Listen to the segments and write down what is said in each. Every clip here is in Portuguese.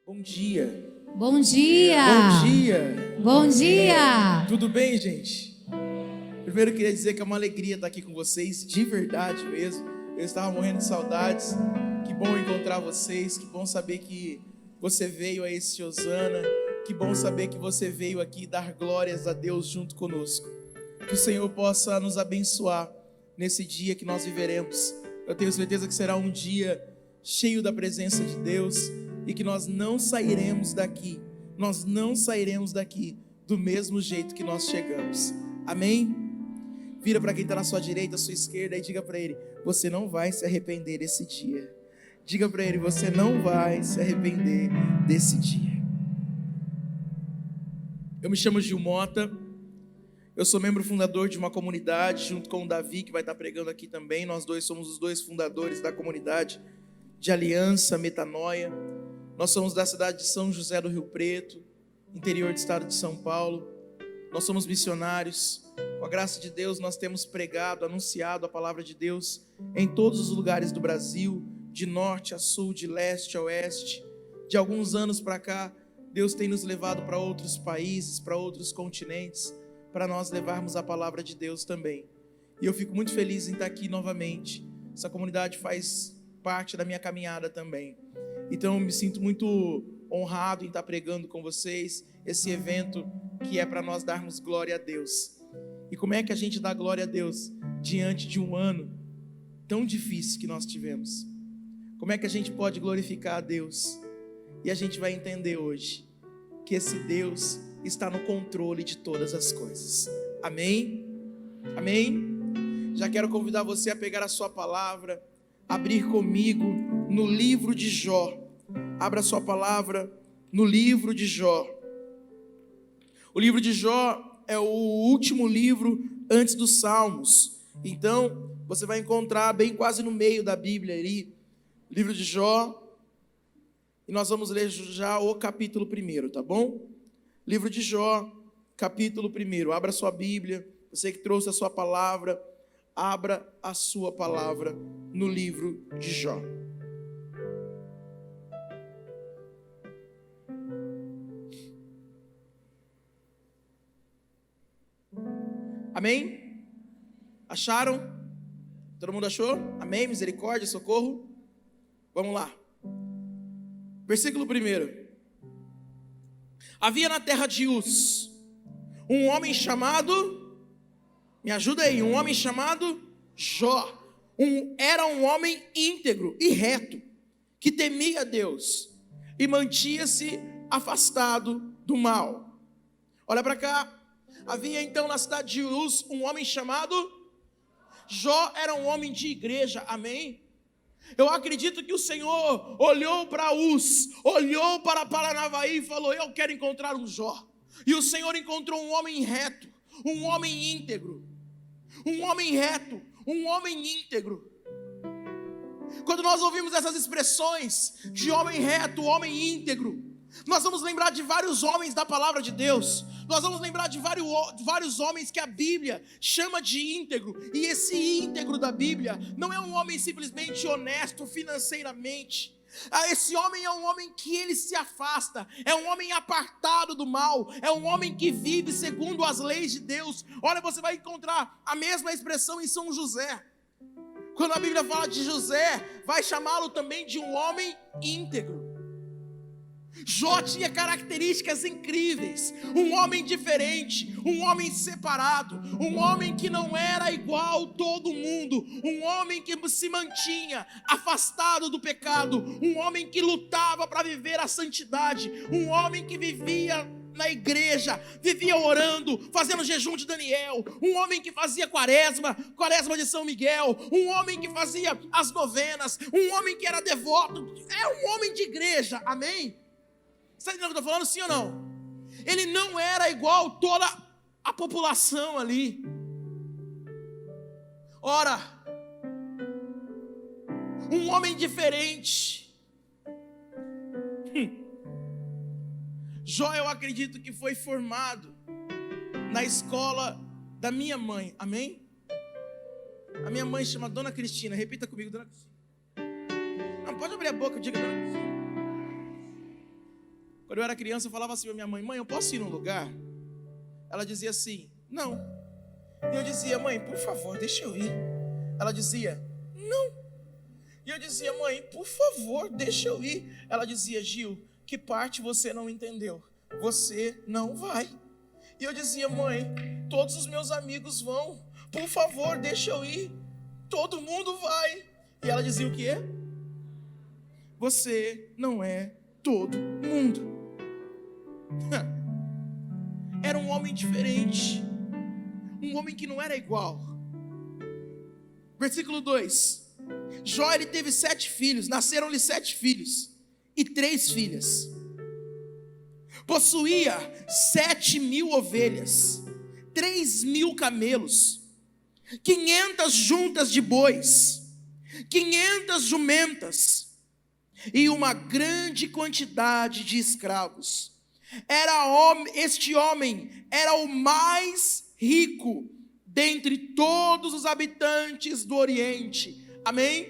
Bom dia. Bom dia. Bom dia. Bom dia. Tudo bem, gente? Primeiro eu queria dizer que é uma alegria estar aqui com vocês, de verdade mesmo. Eu estava morrendo de saudades. Que bom encontrar vocês, que bom saber que você veio a esse Hosana. Que bom saber que você veio aqui dar glórias a Deus junto conosco. Que o Senhor possa nos abençoar nesse dia que nós viveremos. Eu tenho certeza que será um dia cheio da presença de Deus e que nós não sairemos daqui do mesmo jeito que nós chegamos. Amém? Vira para quem está na sua direita, à sua esquerda e diga para ele: você não vai se arrepender desse dia. Diga para ele: você não vai se arrepender desse dia. Eu me chamo Gil Mota. Eu sou membro fundador de uma comunidade, junto com o Davi, que vai estar pregando aqui também. Nós dois somos os dois fundadores da comunidade de Aliança Metanoia. Nós somos da cidade de São José do Rio Preto, interior do estado de São Paulo. Nós somos missionários. Com a graça de Deus, nós temos pregado, anunciado a palavra de Deus em todos os lugares do Brasil, de norte a sul, de leste a oeste. De alguns anos para cá, Deus tem nos levado para outros países, para outros continentes, para nós levarmos a palavra de Deus também. E eu fico muito feliz em estar aqui novamente. Essa comunidade faz parte da minha caminhada também. Então eu me sinto muito honrado em estar pregando com vocês esse evento que é para nós darmos glória a Deus. E como é que a gente dá glória a Deus diante de um ano tão difícil que nós tivemos? Como é que a gente pode glorificar a Deus? E a gente vai entender hoje que esse Deus está no controle de todas as coisas. Amém? Amém? Já quero convidar você a pegar a sua palavra, abrir comigo no livro de Jó. Abra sua palavra no livro de Jó. O livro de Jó é o último livro antes dos Salmos. Então, você vai encontrar bem quase no meio da Bíblia ali, o livro de Jó. E nós vamos ler já o capítulo 1, tá bom? Livro de Jó, capítulo 1. Abra sua Bíblia. Você que trouxe a sua palavra, abra a sua palavra no livro de Jó. Amém? Acharam? Todo mundo achou? Amém? Misericórdia, socorro? Vamos lá. Versículo 1. Havia na terra de Uz um homem chamado, me ajuda aí, um homem chamado Jó. Era um homem íntegro e reto, que temia Deus e mantinha-se afastado do mal. Olha para cá. Havia então na cidade de Uz um homem chamado Jó. Era um homem de igreja, amém? Eu acredito que o Senhor olhou para Uz, olhou para Paranavaí e falou: eu quero encontrar um Jó. E o Senhor encontrou um homem reto, um homem íntegro. Um homem reto, um homem íntegro. Quando nós ouvimos essas expressões de homem reto, homem íntegro, nós vamos lembrar de vários homens da palavra de Deus. Nós vamos lembrar de vários homens que a Bíblia chama de íntegro. E esse íntegro da Bíblia não é um homem simplesmente honesto financeiramente. Esse homem é um homem que ele se afasta, é um homem apartado do mal, é um homem que vive segundo as leis de Deus. Olha, você vai encontrar a mesma expressão em São José. Quando a Bíblia fala de José, vai chamá-lo também de um homem íntegro. Jó tinha características incríveis, um homem diferente, um homem separado, um homem que não era igual a todo mundo, um homem que se mantinha afastado do pecado, um homem que lutava para viver a santidade, um homem que vivia na igreja, vivia orando, fazendo jejum de Daniel, um homem que fazia quaresma de São Miguel, um homem que fazia as novenas, um homem que era devoto, é um homem de igreja, amém? Você está entendendo o que eu estou falando, sim ou não? Ele não era igual toda a população ali. Ora, um homem diferente. Jó, eu acredito que foi formado na escola da minha mãe, amém? A minha mãe chama Dona Cristina, repita comigo, Dona Cristina. Não, pode abrir a boca, diga Dona Cristina. Quando eu era criança, eu falava assim pra minha mãe: mãe, eu posso ir num lugar? Ela dizia assim: não. E eu dizia: mãe, por favor, deixa eu ir. Ela dizia: não. E eu dizia: mãe, por favor, deixa eu ir. Ela dizia: Gil, que parte você não entendeu? Você não vai. E eu dizia: mãe, todos os meus amigos vão. Por favor, deixa eu ir. Todo mundo vai. E ela dizia o quê? Você não é todo mundo. Era um homem diferente. Um homem que não era igual. Versículo 2. Jó, ele teve 7 filhos. Nasceram-lhe 7 filhos e 3 filhas. Possuía 7.000 ovelhas, 3.000 camelos, 500 juntas de bois, 500 jumentas e uma grande quantidade de escravos. Este homem era o mais rico dentre todos os habitantes do Oriente. Amém?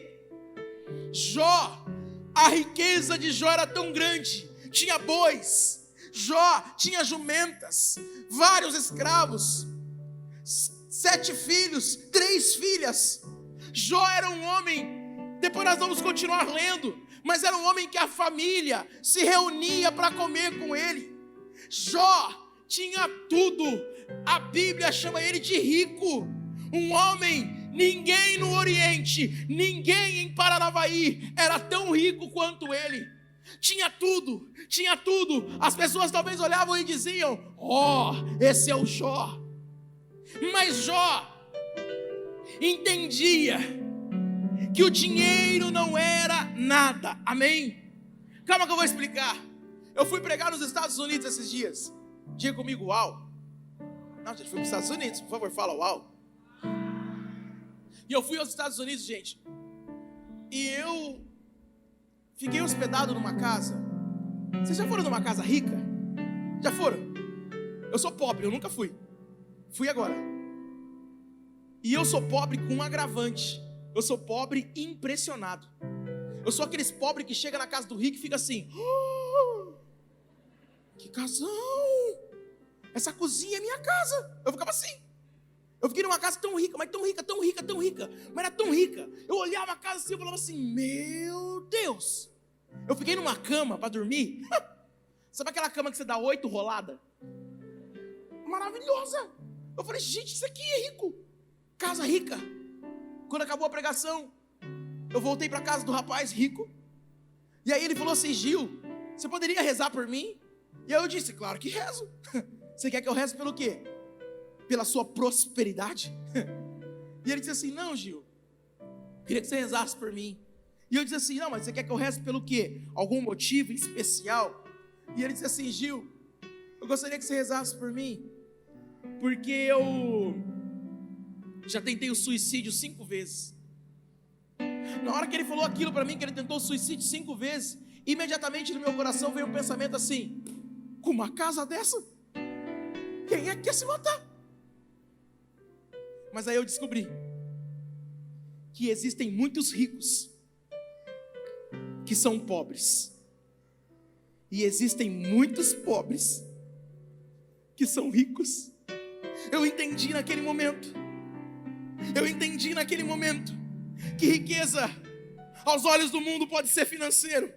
Jó, a riqueza de Jó era tão grande. Tinha bois, Jó tinha jumentas, vários escravos, 7 filhos, 3 filhas. Jó era um homem, depois nós vamos continuar lendo, mas era um homem que a família se reunia para comer com ele. Jó tinha tudo. A Bíblia chama ele de rico. Um homem, ninguém no Oriente, ninguém em Paranavaí era tão rico quanto ele. Tinha tudo, tinha tudo. As pessoas talvez olhavam e diziam: ó, esse é o Jó. Mas Jó entendia que o dinheiro não era nada. Amém? Calma que eu vou explicar. Eu fui pregar nos Estados Unidos esses dias. Diga comigo, uau. Não, gente, fui para os Estados Unidos. Por favor, fala uau. E eu fui aos Estados Unidos, gente. E eu fiquei hospedado numa casa. Vocês já foram numa casa rica? Já foram? Eu sou pobre, eu nunca fui. Fui agora. E eu sou pobre com um agravante. Eu sou pobre impressionado. Eu sou aqueles pobres que chega na casa do rico e fica assim: oh, que casão! Essa cozinha é minha casa. Eu ficava assim. Eu fiquei numa casa tão rica, mas tão rica, tão rica, tão rica. Mas era tão rica. Eu olhava a casa assim e falava assim: meu Deus. Eu fiquei numa cama para dormir. Sabe aquela cama que você dá 8 roladas? Maravilhosa. Eu falei: gente, isso aqui é rico. Casa rica. Quando acabou a pregação, eu voltei para casa do rapaz rico. E aí ele falou assim: Gil, você poderia rezar por mim? E aí eu disse: claro que rezo. Você quer que eu reze pelo quê? Pela sua prosperidade? E ele disse assim: não, Gil, queria que você rezasse por mim. E eu disse assim: não, mas você quer que eu reze pelo quê? Algum motivo especial? E ele disse assim: Gil, eu gostaria que você rezasse por mim, porque eu já tentei o suicídio 5 vezes. Na hora que ele falou aquilo para mim, que ele tentou o suicídio 5 vezes, imediatamente no meu coração veio um pensamento assim: com uma casa dessa, quem é que quer se matar? Mas aí eu descobri que existem muitos ricos que são pobres, e existem muitos pobres que são ricos. Eu entendi naquele momento que riqueza aos olhos do mundo pode ser financeiro,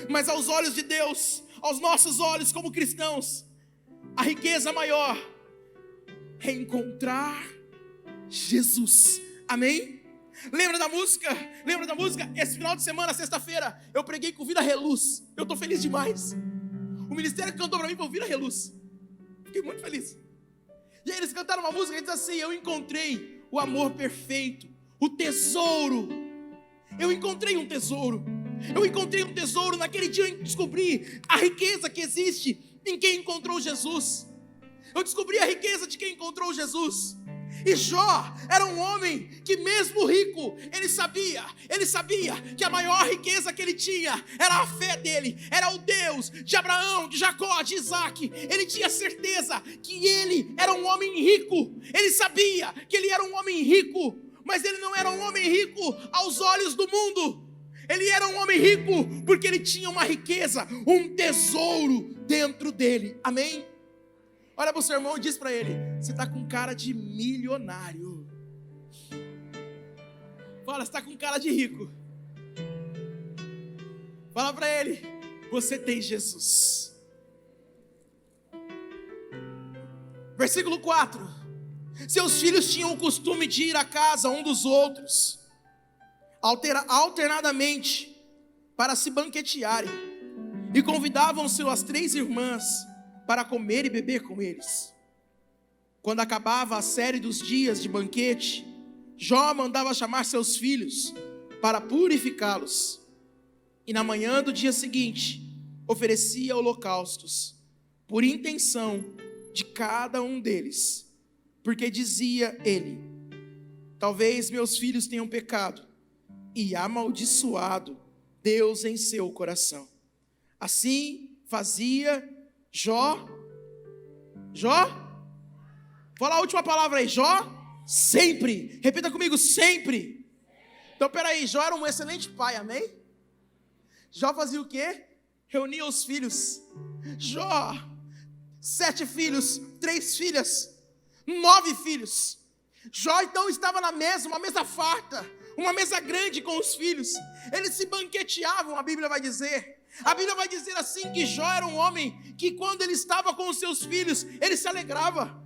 mas aos olhos de Deus, aos nossos olhos como cristãos, a riqueza maior é encontrar Jesus. Amém? Lembra da música? Esse final de semana, sexta-feira, eu preguei com Vida Reluz. Eu estou feliz demais. O ministério cantou para mim com Vida Reluz. Fiquei muito feliz. E aí eles cantaram uma música que diz assim: eu encontrei o amor perfeito, o tesouro. Eu encontrei um tesouro. Naquele dia eu descobri a riqueza que existe em quem encontrou Jesus. Eu descobri a riqueza de quem encontrou Jesus. E Jó era um homem que, mesmo rico, ele sabia que a maior riqueza que ele tinha era a fé dele, era o Deus de Abraão, de Jacó, de Isaac. Ele tinha certeza que ele era um homem rico. Ele sabia que ele era um homem rico, mas ele não era um homem rico aos olhos do mundo. Ele era um homem rico porque ele tinha uma riqueza, um tesouro dentro dele. Amém? Olha para o seu irmão e diz para ele: você está com cara de milionário. Fala, você está com cara de rico. Fala para ele: você tem Jesus. Versículo 4. Seus filhos tinham o costume de ir à casa um dos outros, alternadamente, para se banquetearem, e convidavam suas 3 irmãs para comer e beber com eles. Quando acabava a série dos dias de banquete, Jó mandava chamar seus filhos para purificá-los, e na manhã do dia seguinte oferecia holocaustos por intenção de cada um deles, porque dizia ele: talvez meus filhos tenham pecado e amaldiçoado Deus em seu coração. Assim fazia Jó. Fala a última palavra aí. Jó sempre. Repita comigo: sempre. Então peraí, Jó era um excelente pai, amém? Jó fazia o quê? Reunia os filhos. Jó, 7 filhos, 3 filhas, 9 filhos. Jó então estava na mesa, uma mesa farta, uma mesa grande com os filhos. Eles se banqueteavam, a Bíblia vai dizer. A Bíblia vai dizer assim que Jó era um homem que quando ele estava com os seus filhos, ele se alegrava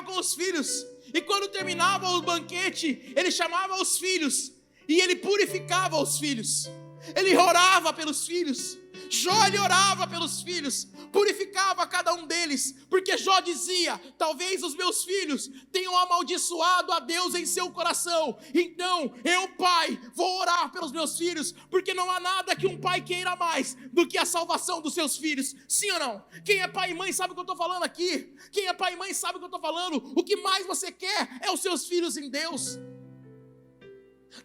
com os filhos. E quando terminava o banquete, ele chamava os filhos e ele purificava os filhos. Ele orava pelos filhos. Jó, ele orava pelos filhos, purificava cada um deles, porque Jó dizia: talvez os meus filhos tenham amaldiçoado a Deus em seu coração, então eu, pai, vou orar pelos meus filhos, porque não há nada que um pai queira mais do que a salvação dos seus filhos. Sim ou não? Quem é pai e mãe sabe o que eu estou falando aqui. Quem é pai e mãe sabe o que eu estou falando. O que mais você quer é os seus filhos em Deus.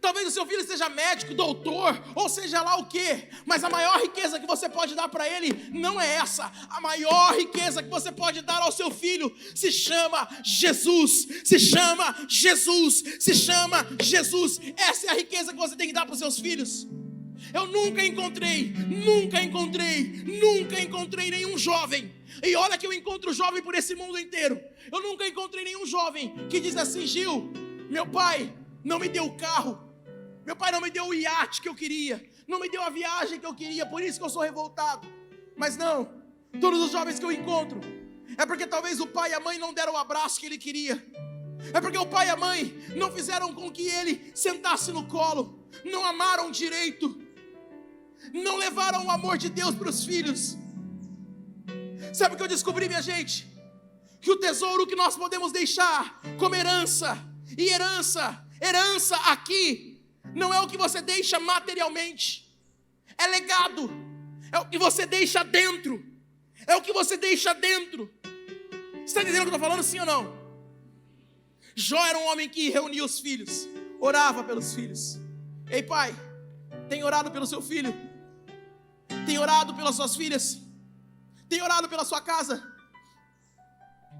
Talvez o seu filho seja médico, doutor, ou seja lá o que, mas a maior riqueza que você pode dar para ele não é essa. A maior riqueza que você pode dar ao seu filho se chama Jesus, se chama Jesus, se chama Jesus. Essa é a riqueza que você tem que dar para os seus filhos. Eu nunca encontrei nenhum jovem, e olha que eu encontro jovem por esse mundo inteiro, eu nunca encontrei nenhum jovem que diz assim: Gil, meu pai não me deu o carro, meu pai não me deu o iate que eu queria, não me deu a viagem que eu queria, por isso que eu sou revoltado. Mas não, todos os jovens que eu encontro, é porque talvez o pai e a mãe não deram o abraço que ele queria, é porque o pai e a mãe não fizeram com que ele sentasse no colo, não amaram direito, não levaram o amor de Deus para os filhos. Sabe o que eu descobri, minha gente? Que o tesouro que nós podemos deixar como herança, e herança aqui não é o que você deixa materialmente, é legado, é o que você deixa dentro, Você está entendendo o que eu estou falando, sim ou não? Jó era um homem que reunia os filhos, orava pelos filhos. Ei pai, tem orado pelo seu filho? Tem orado pelas suas filhas? Tem orado pela sua casa?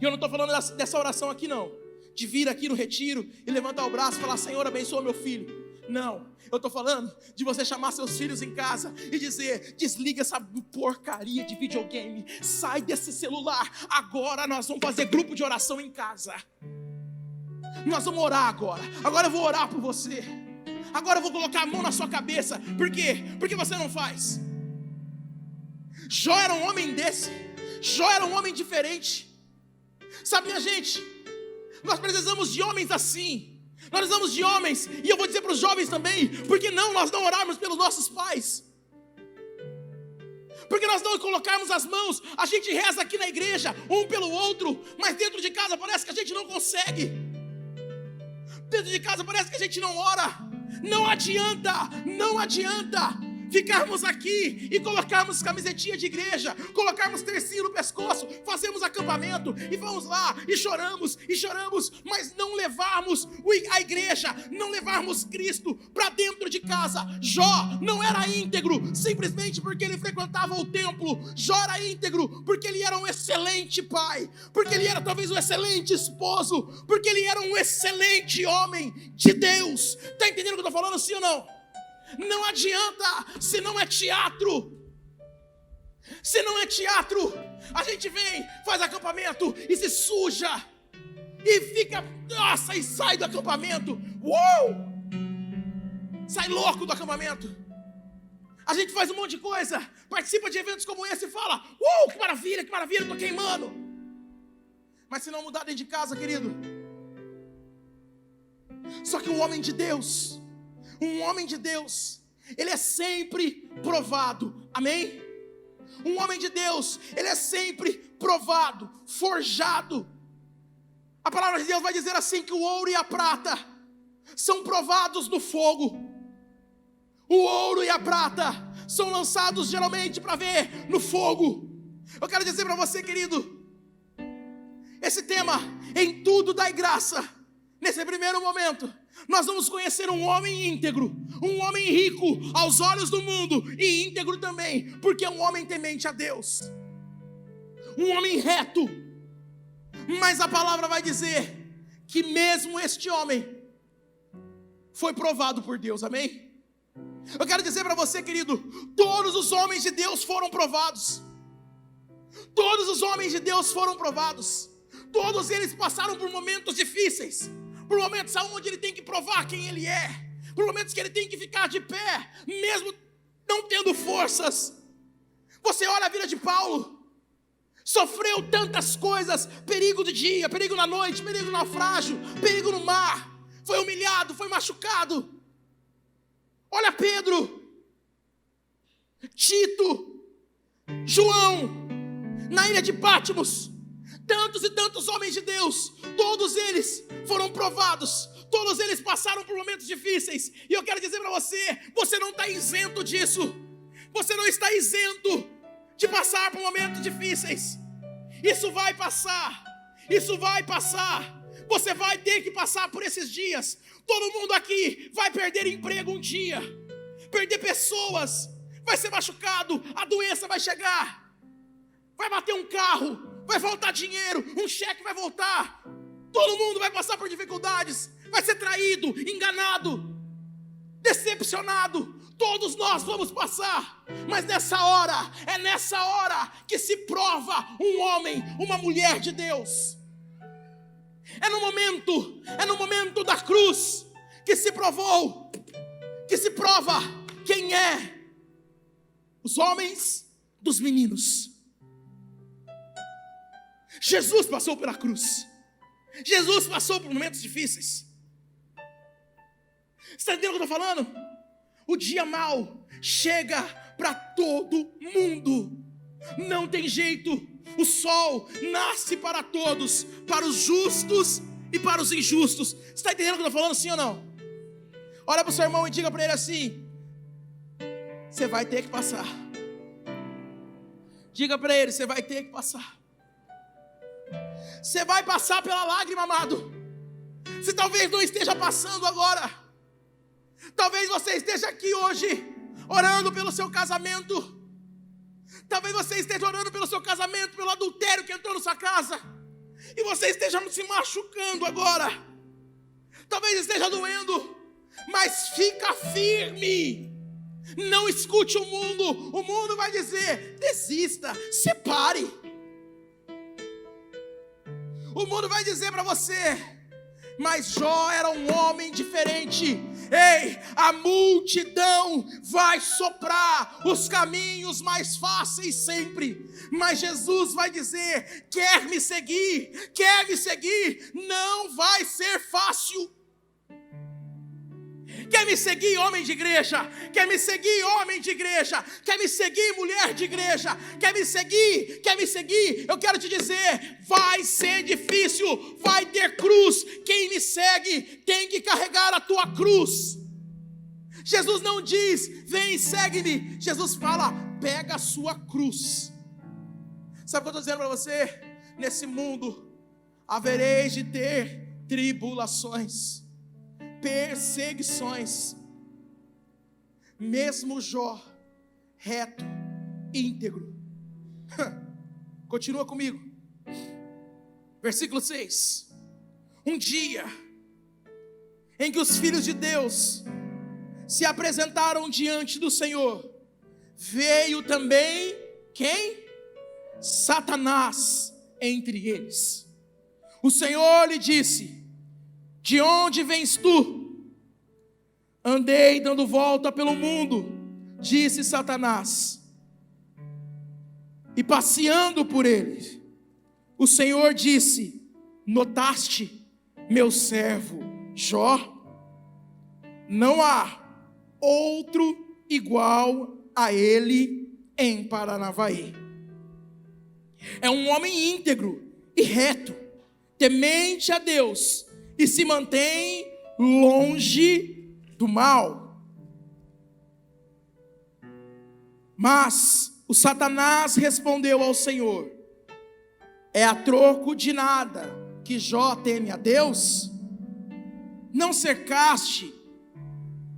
E eu não estou falando dessa oração aqui não, de vir aqui no retiro e levantar o braço e falar: Senhor, abençoa meu filho. Não, eu estou falando de você chamar seus filhos em casa e dizer: desliga essa porcaria de videogame, sai desse celular, agora nós vamos fazer grupo de oração em casa. Nós vamos orar agora eu vou orar por você, agora eu vou colocar a mão na sua cabeça. Por quê? Porque você não faz. Jó era um homem desse, Jó era um homem diferente. Sabe, minha gente, nós precisamos de homens assim. Nós precisamos de homens, e eu vou dizer para os jovens também: por que não nós não orarmos pelos nossos pais? Por que nós não colocarmos as mãos? A gente reza aqui na igreja, um pelo outro, mas dentro de casa parece que a gente não consegue. Dentro de casa parece que a gente não ora. Não adianta ficarmos aqui e colocarmos camisetinha de igreja, colocarmos tercinho no pescoço, fazemos acampamento e vamos lá e choramos, mas não levarmos a igreja, não levarmos Cristo para dentro de casa. Jó não era íntegro simplesmente porque ele frequentava o templo. Jó era íntegro porque ele era um excelente pai, porque ele era talvez um excelente esposo, porque ele era um excelente homem de Deus. Está entendendo o que eu estou falando, sim ou não? Não adianta se não é teatro. Se não é teatro, a gente vem, faz acampamento e se suja. E fica, nossa, e sai do acampamento. Uou! Sai louco do acampamento. A gente faz um monte de coisa, participa de eventos como esse e fala: que maravilha, estou queimando. Mas se não mudar dentro de casa, querido. Só que um homem de Deus, ele é sempre provado, amém? Um homem de Deus, ele é sempre provado, forjado. A palavra de Deus vai dizer assim, que o ouro e a prata são provados no fogo. O ouro e a prata são lançados geralmente para ver no fogo. Eu quero dizer para você, querido, esse tema, em tudo dai graça. Nesse primeiro momento, nós vamos conhecer um homem íntegro, um homem rico aos olhos do mundo, e íntegro também, porque é um homem temente a Deus, um homem reto. Mas a palavra vai dizer que mesmo este homem foi provado por Deus, amém? Eu quero dizer para você, querido, todos os homens de Deus foram provados. Todos os homens de Deus foram provados. Todos eles passaram por momentos difíceis, por momentos onde ele tem que provar quem ele é, por momentos que ele tem que ficar de pé, mesmo não tendo forças. Você olha a vida de Paulo, sofreu tantas coisas, perigo de dia, perigo na noite, perigo no naufrágio, perigo no mar, foi humilhado, foi machucado. Olha Pedro, Tito, João, na ilha de Patmos, tantos e tantos homens de Deus, todos eles foram provados, todos eles passaram por momentos difíceis, e eu quero dizer para você, você não está isento disso, você não está isento de passar por momentos difíceis. Isso vai passar, você vai ter que passar por esses dias. Todo mundo aqui vai perder emprego um dia, perder pessoas, vai ser machucado, a doença vai chegar, vai bater um carro, vai faltar dinheiro, um cheque vai voltar, todo mundo vai passar por dificuldades, vai ser traído, enganado, decepcionado. Todos nós vamos passar, mas é nessa hora que se prova um homem, uma mulher de Deus. É no momento da cruz que se prova quem é os homens dos meninos. Jesus passou pela cruz, Jesus passou por momentos difíceis. Você está entendendo o que eu estou falando? O dia mau chega para todo mundo, não tem jeito. O sol nasce para todos, para os justos e para os injustos. Você está entendendo o que eu estou falando, sim ou não? Olha para o seu irmão e diga para ele assim: você vai ter que passar. Diga para ele: você vai ter que passar. Você vai passar pela lágrima, amado. Você talvez não esteja passando agora, talvez você esteja aqui hoje orando pelo seu casamento. Talvez você esteja orando pelo seu casamento, pelo adultério que entrou na sua casa, e você esteja se machucando agora. Talvez esteja doendo, mas fica firme. Não escute o mundo vai dizer: desista, separe. O mundo vai dizer para você: mas Jó era um homem diferente. Ei, a multidão vai soprar os caminhos mais fáceis sempre, mas Jesus vai dizer: quer me seguir, não vai ser fácil. Quer me seguir, homem de igreja? Quer me seguir, homem de igreja? Quer me seguir, mulher de igreja? Quer me seguir? Eu quero te dizer, vai ser difícil, vai ter cruz. Quem me segue tem que carregar a tua cruz. Jesus não diz: vem e segue-me. Jesus fala: pega a sua cruz. Sabe o que eu estou dizendo para você? Nesse mundo havereis de ter tribulações, perseguições. Mesmo Jó, reto, íntegro. Continua comigo. Versículo 6. Um dia em que os filhos de Deus se apresentaram diante do Senhor, veio também quem? Satanás entre eles. O Senhor lhe disse: de onde vens tu? Andei dando volta pelo mundo, disse Satanás, e passeando por ele. O Senhor disse: notaste meu servo Jó? Não há outro igual a ele em Paranavaí. É um homem íntegro e reto, temente a Deus, e se mantém longe do mal. Mas o Satanás respondeu ao Senhor: é a troco de nada que Jó teme a Deus? Não cercaste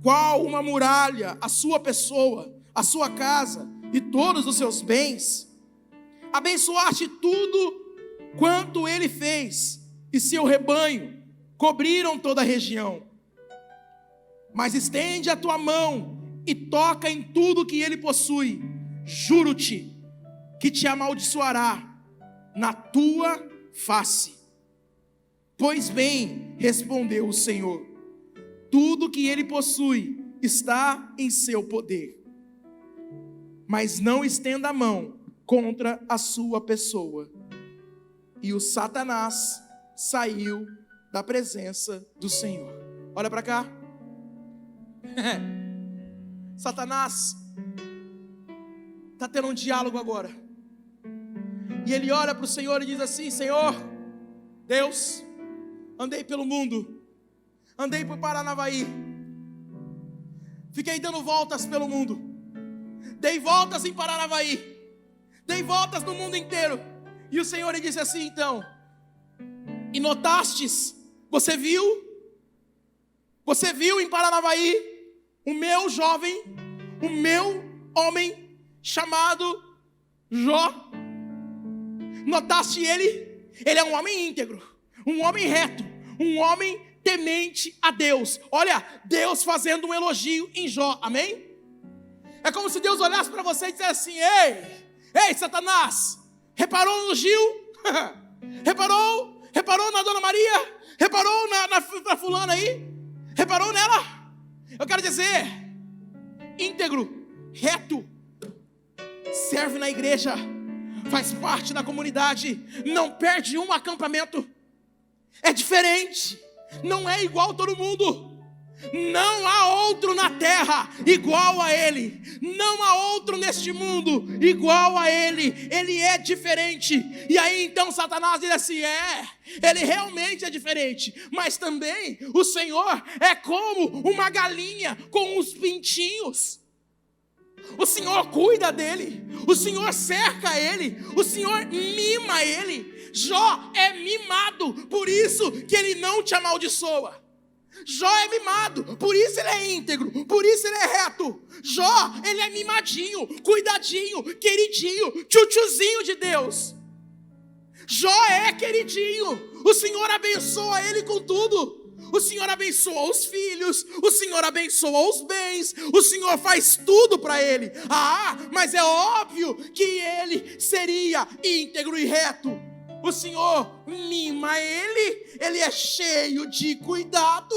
qual uma muralha a sua pessoa, a sua casa e todos os seus bens? Abençoaste tudo quanto ele fez, e seu rebanho cobriram toda a região. Mas estende a tua mão e toca em tudo que ele possui. Juro-te que te amaldiçoará na tua face. Pois bem, respondeu o Senhor, tudo que ele possui está em seu poder, mas não estenda a mão contra a sua pessoa. E o Satanás saiu da presença do Senhor. Olha para cá. Satanás está tendo um diálogo agora. E ele olha para o Senhor e diz assim: Senhor, Deus, andei pelo mundo, andei por Paranavaí, fiquei dando voltas pelo mundo, dei voltas em Paranavaí, dei voltas no mundo inteiro. E o Senhor lhe disse assim: então, e notastes, você viu em Paranavaí o meu jovem, o meu homem chamado Jó? Notaste ele? Ele é um homem íntegro, um homem reto, um homem temente a Deus. Olha, Deus fazendo um elogio em Jó, amém? É como se Deus olhasse para você e dissesse assim: ei Satanás, reparou no Gil? Reparou na Dona Maria? Reparou na fulana aí? Reparou nela? Eu quero dizer, íntegro, reto, serve na igreja, faz parte da comunidade, não perde um acampamento, é diferente, não é igual todo mundo. Não há outro na terra igual a ele, não há outro neste mundo igual a ele, ele é diferente. E aí então Satanás diz assim: ele realmente é diferente, mas também o Senhor é como uma galinha com os pintinhos. O Senhor cuida dele, o Senhor cerca ele, o Senhor mima ele. Jó é mimado, por isso que ele não te amaldiçoa. Jó é mimado, por isso ele é íntegro, por isso ele é reto. Jó, ele é mimadinho, cuidadinho, queridinho, tchutchuzinho de Deus. Jó é queridinho, o Senhor abençoa ele com tudo. O Senhor abençoa os filhos, o Senhor abençoa os bens, o Senhor faz tudo para ele. Mas é óbvio que ele seria íntegro e reto. O Senhor mima ele é cheio de cuidado.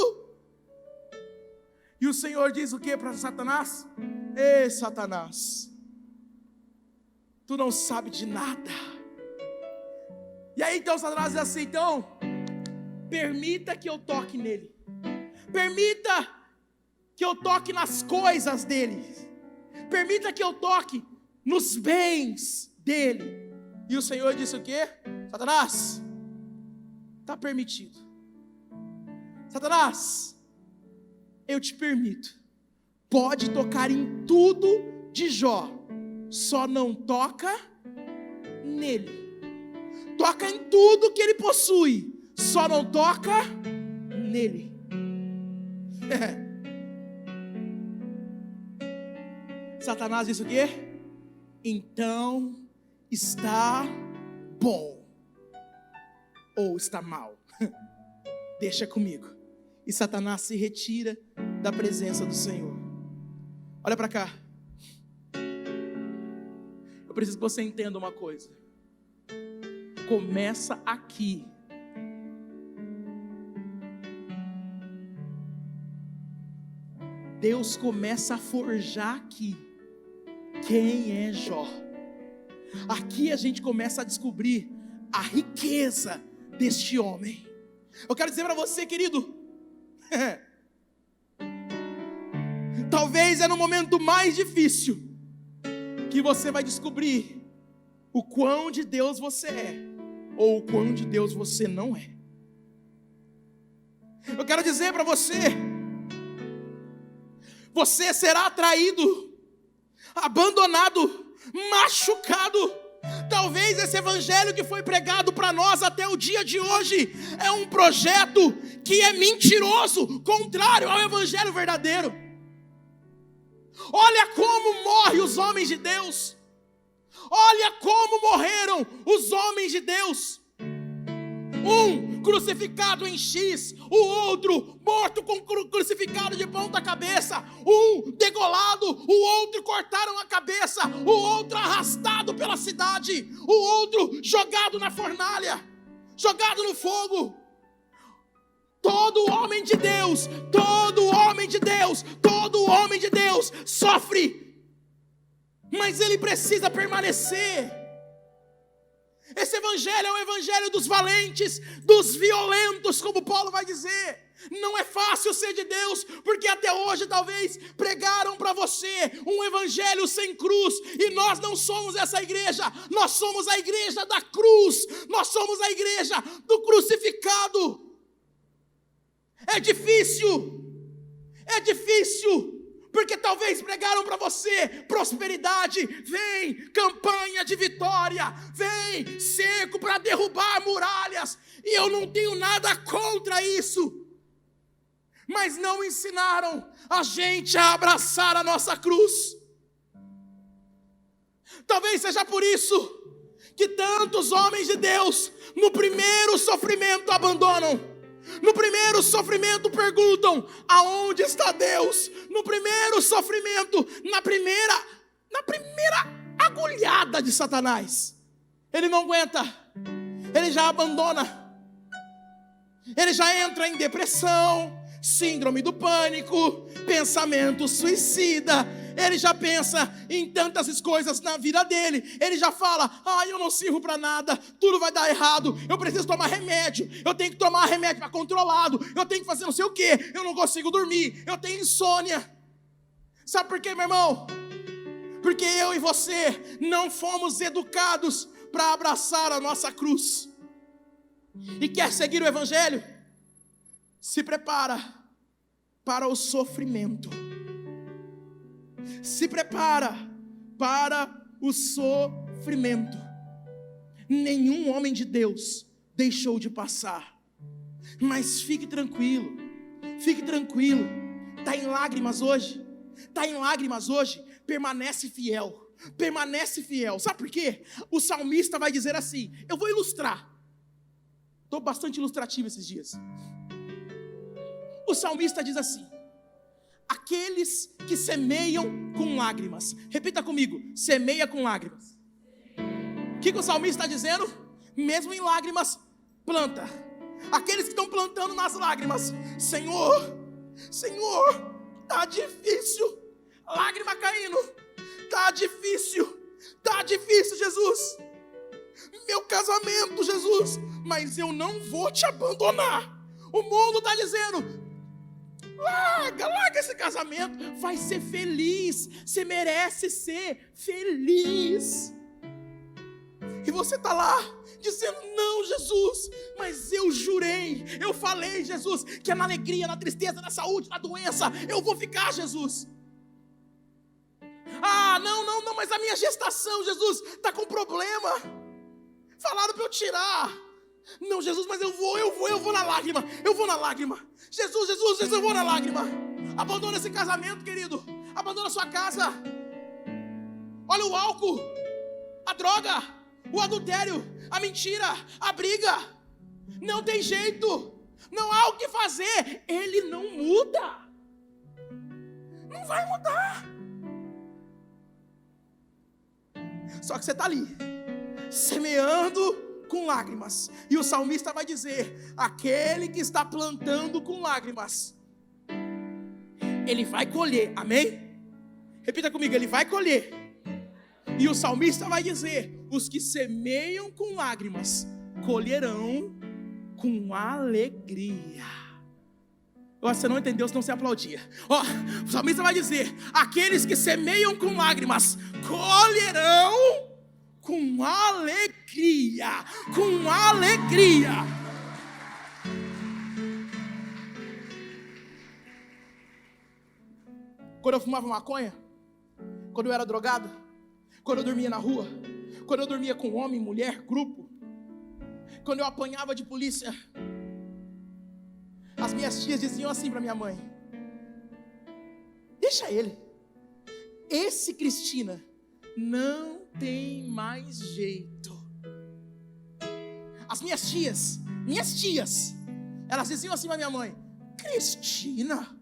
E o Senhor diz o que para Satanás? Ei, Satanás, tu não sabe de nada. E aí então Satanás diz assim: então, permita que eu toque nele, permita que eu toque nas coisas dele, permita que eu toque nos bens dele. E o Senhor disse o quê? Satanás, está permitido. Satanás, eu te permito, pode tocar em tudo de Jó, só não toca nele. Toca em tudo que ele possui, só não toca nele. Satanás disse o quê? Então está bom ou está mal? Deixa comigo. E Satanás se retira da presença do Senhor. Olha para cá. Eu preciso que você entenda uma coisa. Começa aqui. Deus começa a forjar aqui quem é Jó. Aqui a gente começa a descobrir a riqueza deste homem. Eu quero dizer para você, querido, talvez é no momento mais difícil que você vai descobrir o quão de Deus você é, ou o quão de Deus você não é. Eu quero dizer para você, você será traído, abandonado, machucado. Talvez esse evangelho que foi pregado para nós até o dia de hoje é um projeto que é mentiroso, contrário ao evangelho verdadeiro. Olha como morrem os homens de Deus. Olha como morreram os homens de Deus. Um crucificado em X, o outro morto com crucificado de ponta cabeça, um degolado, o outro cortaram a cabeça, o outro arrastado pela cidade, o outro jogado na fornalha, jogado no fogo. Todo homem de Deus, todo homem de Deus, todo homem de Deus sofre, mas ele precisa permanecer. Esse evangelho é o evangelho dos valentes, dos violentos, como Paulo vai dizer. Não é fácil ser de Deus, porque até hoje talvez pregaram para você um evangelho sem cruz, e nós não somos essa igreja, nós somos a igreja da cruz, nós somos a igreja do crucificado. É difícil, porque talvez pregaram para você prosperidade, vem campanha de vitória, vem cerco para derrubar muralhas, e eu não tenho nada contra isso, mas não ensinaram a gente a abraçar a nossa cruz. Talvez seja por isso que tantos homens de Deus no primeiro sofrimento abandonam. No primeiro sofrimento perguntam, aonde está Deus? No primeiro sofrimento, na primeira agulhada de Satanás, ele não aguenta, ele já abandona, ele já entra em depressão, síndrome do pânico, pensamento suicida. Ele já pensa em tantas coisas na vida dele. Ele já fala, eu não sirvo para nada, tudo vai dar errado, eu preciso tomar remédio, eu tenho que tomar remédio para controlado, eu tenho que fazer não sei o que, eu não consigo dormir, eu tenho insônia. Sabe por quê, meu irmão? Porque eu e você não fomos educados para abraçar a nossa cruz. E quer seguir o evangelho? Se prepara para o sofrimento. Se prepara para o sofrimento. Nenhum homem de Deus deixou de passar. Mas fique tranquilo. Está em lágrimas hoje? Permanece fiel. Sabe por quê? O salmista vai dizer assim, eu vou ilustrar. Estou bastante ilustrativo esses dias. O salmista diz assim, aqueles que semeiam com lágrimas. Repita comigo, semeia com lágrimas. O que o salmista está dizendo? Mesmo em lágrimas, planta. Aqueles que estão plantando nas lágrimas, Senhor, está difícil, lágrima caindo, está difícil, Jesus, meu casamento, Jesus, mas eu não vou te abandonar. O mundo está dizendo, larga esse casamento, vai ser feliz, você merece ser feliz. E você está lá, dizendo, não Jesus, mas eu jurei, eu falei Jesus, que é na alegria, na tristeza, na saúde, na doença, eu vou ficar Jesus. Não, mas a minha gestação, Jesus, está com problema, falaram para eu tirar. Não, Jesus, mas eu vou na lágrima, Jesus, eu vou na lágrima. Abandona esse casamento, querido, abandona sua casa. Olha o álcool, a droga, o adultério, a mentira, a briga. Não tem jeito, não há o que fazer. Ele não muda, não vai mudar. Só que você está ali, semeando com lágrimas. E o salmista vai dizer: aquele que está plantando com lágrimas, ele vai colher, amém? Repita comigo, ele vai colher. E o salmista vai dizer: os que semeiam com lágrimas, colherão com alegria. Você não entendeu, se não se aplaudia. O salmista vai dizer: aqueles que semeiam com lágrimas, colherão com alegria. Com alegria. Quando eu fumava maconha, quando eu era drogado, quando eu dormia na rua, quando eu dormia com homem, mulher, grupo, quando eu apanhava de polícia, as minhas tias diziam assim para minha mãe: deixa ele, esse Cristina não tem mais jeito. As minhas tias, elas diziam assim para minha mãe: Cristina,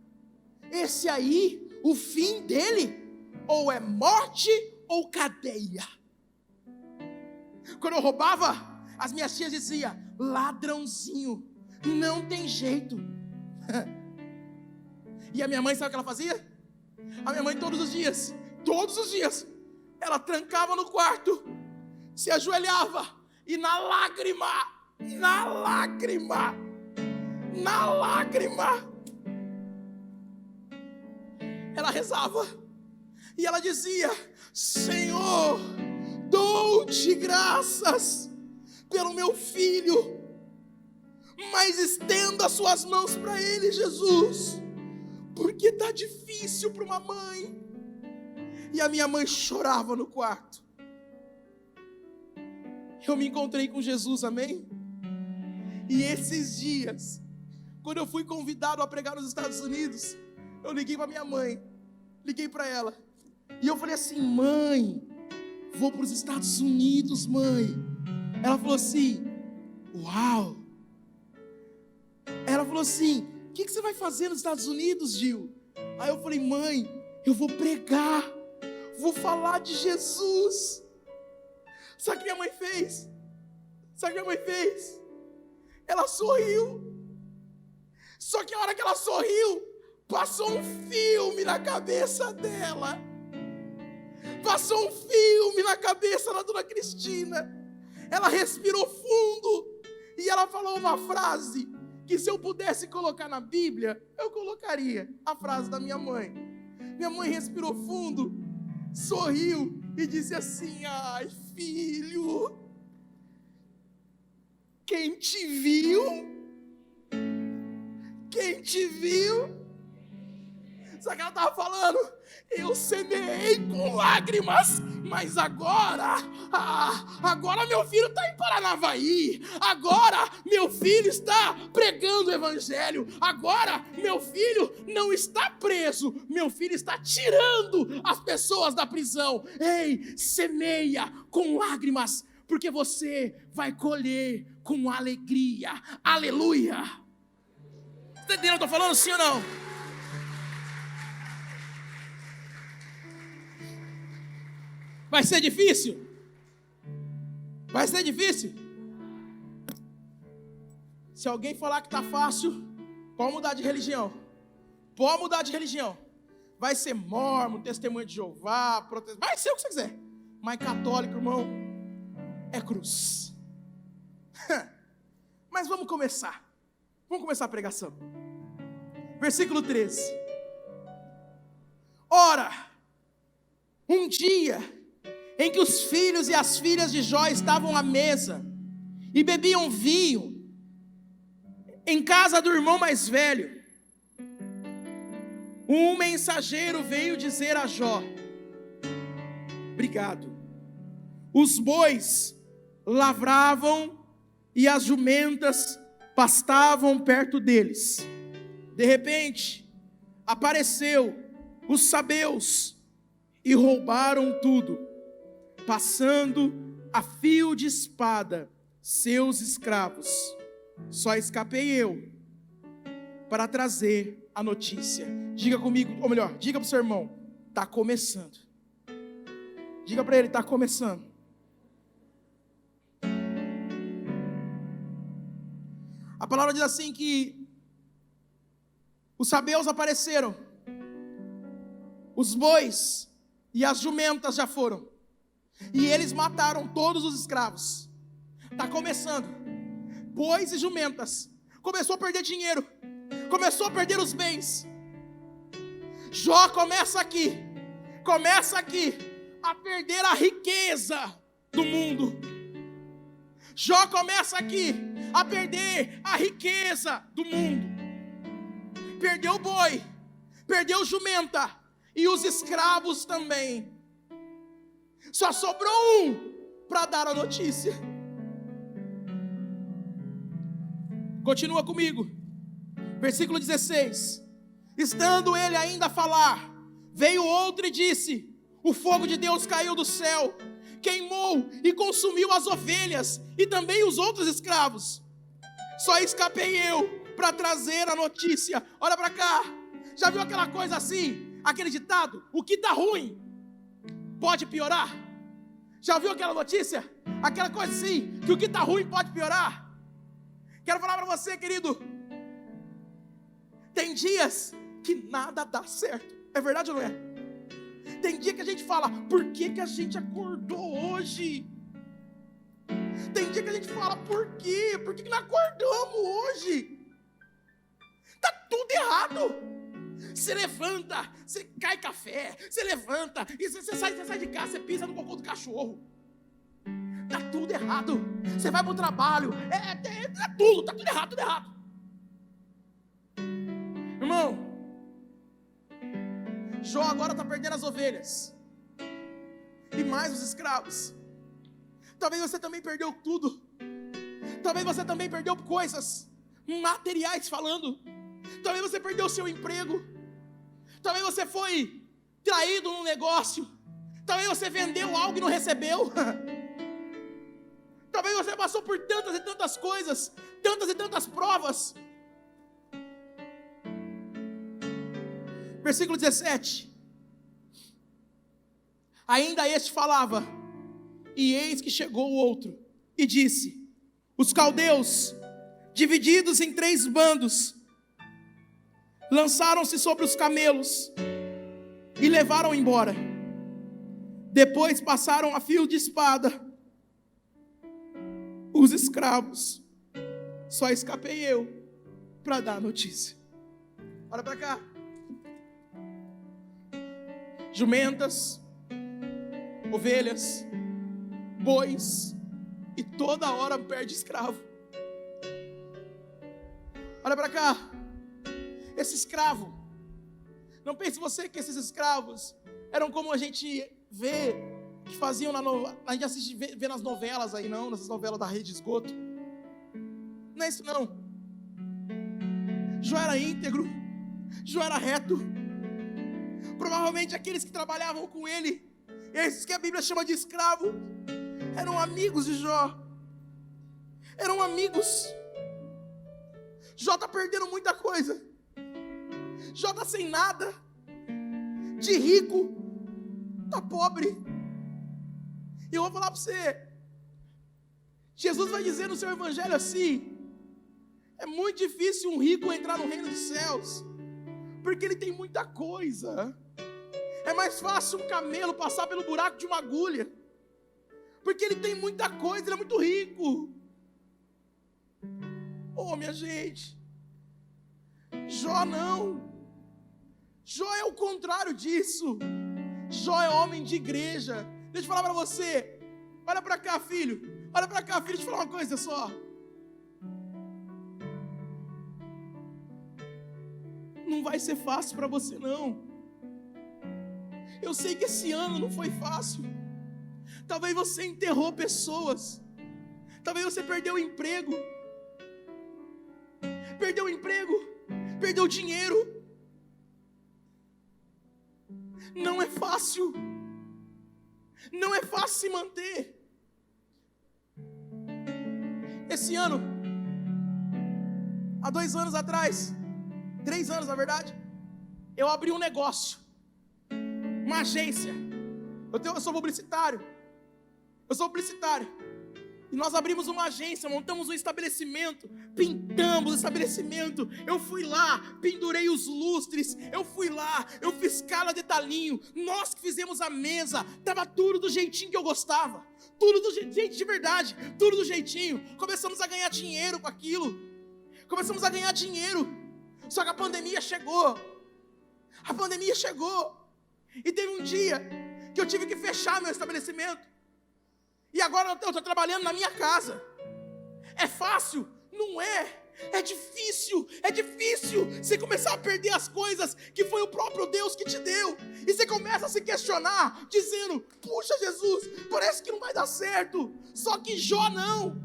esse aí, o fim dele, ou é morte ou cadeia. Quando eu roubava, as minhas tias diziam: ladrãozinho, não tem jeito. E a minha mãe, sabe o que ela fazia? A minha mãe todos os dias, ela trancava no quarto, se ajoelhava e na lágrima, ela rezava e ela dizia: Senhor, dou-te graças pelo meu filho, mas estenda as suas mãos para ele, Jesus, porque está difícil para uma mãe. E a minha mãe chorava no quarto. Eu me encontrei com Jesus, amém? E esses dias, quando eu fui convidado a pregar nos Estados Unidos, eu liguei para minha mãe, liguei para ela, e eu falei assim: mãe, vou para os Estados Unidos, mãe. Ela falou assim: uau. Ela falou assim: o que você vai fazer nos Estados Unidos, Gil? Aí eu falei: mãe, eu vou pregar, vou falar de Jesus. Sabe o que minha mãe fez? Ela sorriu. Só que a hora que ela sorriu, passou um filme na cabeça dela. Passou um filme na cabeça da dona Cristina. Ela respirou fundo e ela falou uma frase que, se eu pudesse colocar na Bíblia, eu colocaria a frase da minha mãe. Minha mãe respirou fundo, sorriu e disse assim: ai, filho, quem te viu? Sabe o que ela estava falando? Eu semeei com lágrimas, mas agora meu filho está em Paranavaí, agora meu filho está pregando o evangelho, agora meu filho não está preso, meu filho está tirando as pessoas da prisão. Ei, semeia com lágrimas, porque você vai colher com alegria. Aleluia. Está entendendo o que eu estou falando, sim ou não? Vai ser difícil? Vai ser difícil? Se alguém falar que está fácil, pode mudar de religião. Vai ser mormon, testemunho de Jeová, protestante, vai ser o que você quiser. Mas católico, irmão, é cruz. Mas vamos começar a pregação. Versículo 13. Ora, um dia em que os filhos e as filhas de Jó estavam à mesa e bebiam vinho em casa do irmão mais velho, um mensageiro veio dizer a Jó: obrigado. Os bois lavravam e as jumentas pastavam perto deles. De repente, apareceu os sabeus e roubaram tudo, passando a fio de espada seus escravos. Só escapei eu para trazer a notícia. Diga comigo, ou melhor, diga para o seu irmão: está começando. Diga para ele: está começando. A palavra diz assim que os sabeus apareceram, os bois e as jumentas já foram, e eles mataram todos os escravos. Está começando, bois e jumentas, começou a perder dinheiro, começou a perder os bens. Jó começa aqui a perder a riqueza do mundo. Jó começa aqui a perder a riqueza do mundo. Perdeu o boi, perdeu jumenta e os escravos também. Só sobrou um para dar a notícia. Continua comigo, versículo 16. Estando ele ainda a falar, veio outro e disse: o fogo de Deus caiu do céu, queimou e consumiu as ovelhas e também os outros escravos. Só escapei eu para trazer a notícia. Olha para cá, já viu aquela coisa assim, aquele ditado: o que está ruim pode piorar? Já viu aquela notícia? Aquela coisa assim, que o que está ruim pode piorar? Quero falar para você, querido, tem dias que nada dá certo. É verdade ou não é? Tem dia que a gente fala: por que a gente acordou hoje? Tem dia que a gente fala: por quê? Por que não acordamos hoje? Tá tudo errado. Você levanta, você cai café, você levanta, e você sai de casa, você pisa no cocô do cachorro. Tá tudo errado. Você vai pro trabalho, tá tudo errado, tudo errado. Irmão, Jó agora está perdendo as ovelhas e mais os escravos. Talvez você também perdeu tudo. Talvez você também perdeu coisas materiais falando. Talvez você perdeu o seu emprego. Talvez você foi traído num negócio. Talvez você vendeu algo e não recebeu. Talvez você passou por tantas e tantas coisas, tantas e tantas provas. Versículo 17. Ainda este falava, e eis que chegou o outro, e disse: os caldeus, divididos em 3 bandos, lançaram-se sobre os camelos e levaram embora. Depois passaram a fio de espada os escravos. Só escapei eu para dar a notícia. Olha para cá. Jumentas, ovelhas, bois, e toda hora perde escravo. Olha para cá. Esse escravo, não pense você que esses escravos eram como a gente vê, que faziam a gente assiste, vê nas novelas aí, não, nessas novelas da rede de esgoto. Não é isso não. Jó era íntegro, Jó era reto. Provavelmente aqueles que trabalhavam com ele, esses que a Bíblia chama de escravo, eram amigos de Jó. Eram amigos. Jó está perdendo muita coisa. Jó está sem nada. De rico, está pobre. E eu vou falar para você, Jesus vai dizer no seu evangelho assim: é muito difícil um rico entrar no reino dos céus, porque ele tem muita coisa. É mais fácil um camelo passar pelo buraco de uma agulha, porque ele tem muita coisa, ele é muito rico. Oh, minha gente, Jó não. Jó é o contrário disso. Jó é homem de igreja. Deixa eu falar para você. Olha para cá, filho. Olha para cá, filho. Deixa eu falar uma coisa só. Não vai ser fácil para você, não. Eu sei que esse ano não foi fácil. Talvez você enterrou pessoas. Talvez você perdeu o emprego. Perdeu o emprego. Perdeu dinheiro. Não é fácil. Não é fácil se manter. Esse ano, há 2 anos atrás, 3 anos na verdade, eu abri um negócio, uma agência. Eu sou publicitário. E nós abrimos uma agência, montamos um estabelecimento, pintamos o estabelecimento. Eu fui lá, pendurei os lustres, eu fui lá, eu fiz cala de talinho. Nós que fizemos a mesa, estava tudo do jeitinho que eu gostava. Tudo do jeitinho, gente, de verdade, tudo do jeitinho. Começamos a ganhar dinheiro com aquilo. Começamos a ganhar dinheiro. Só que a pandemia chegou. A pandemia chegou. E teve um dia que eu tive que fechar meu estabelecimento. E agora eu estou trabalhando na minha casa. É fácil? Não é. É difícil você começar a perder as coisas que foi o próprio Deus que te deu. E você começa a se questionar, dizendo: puxa, Jesus, parece que não vai dar certo. Só que Jó não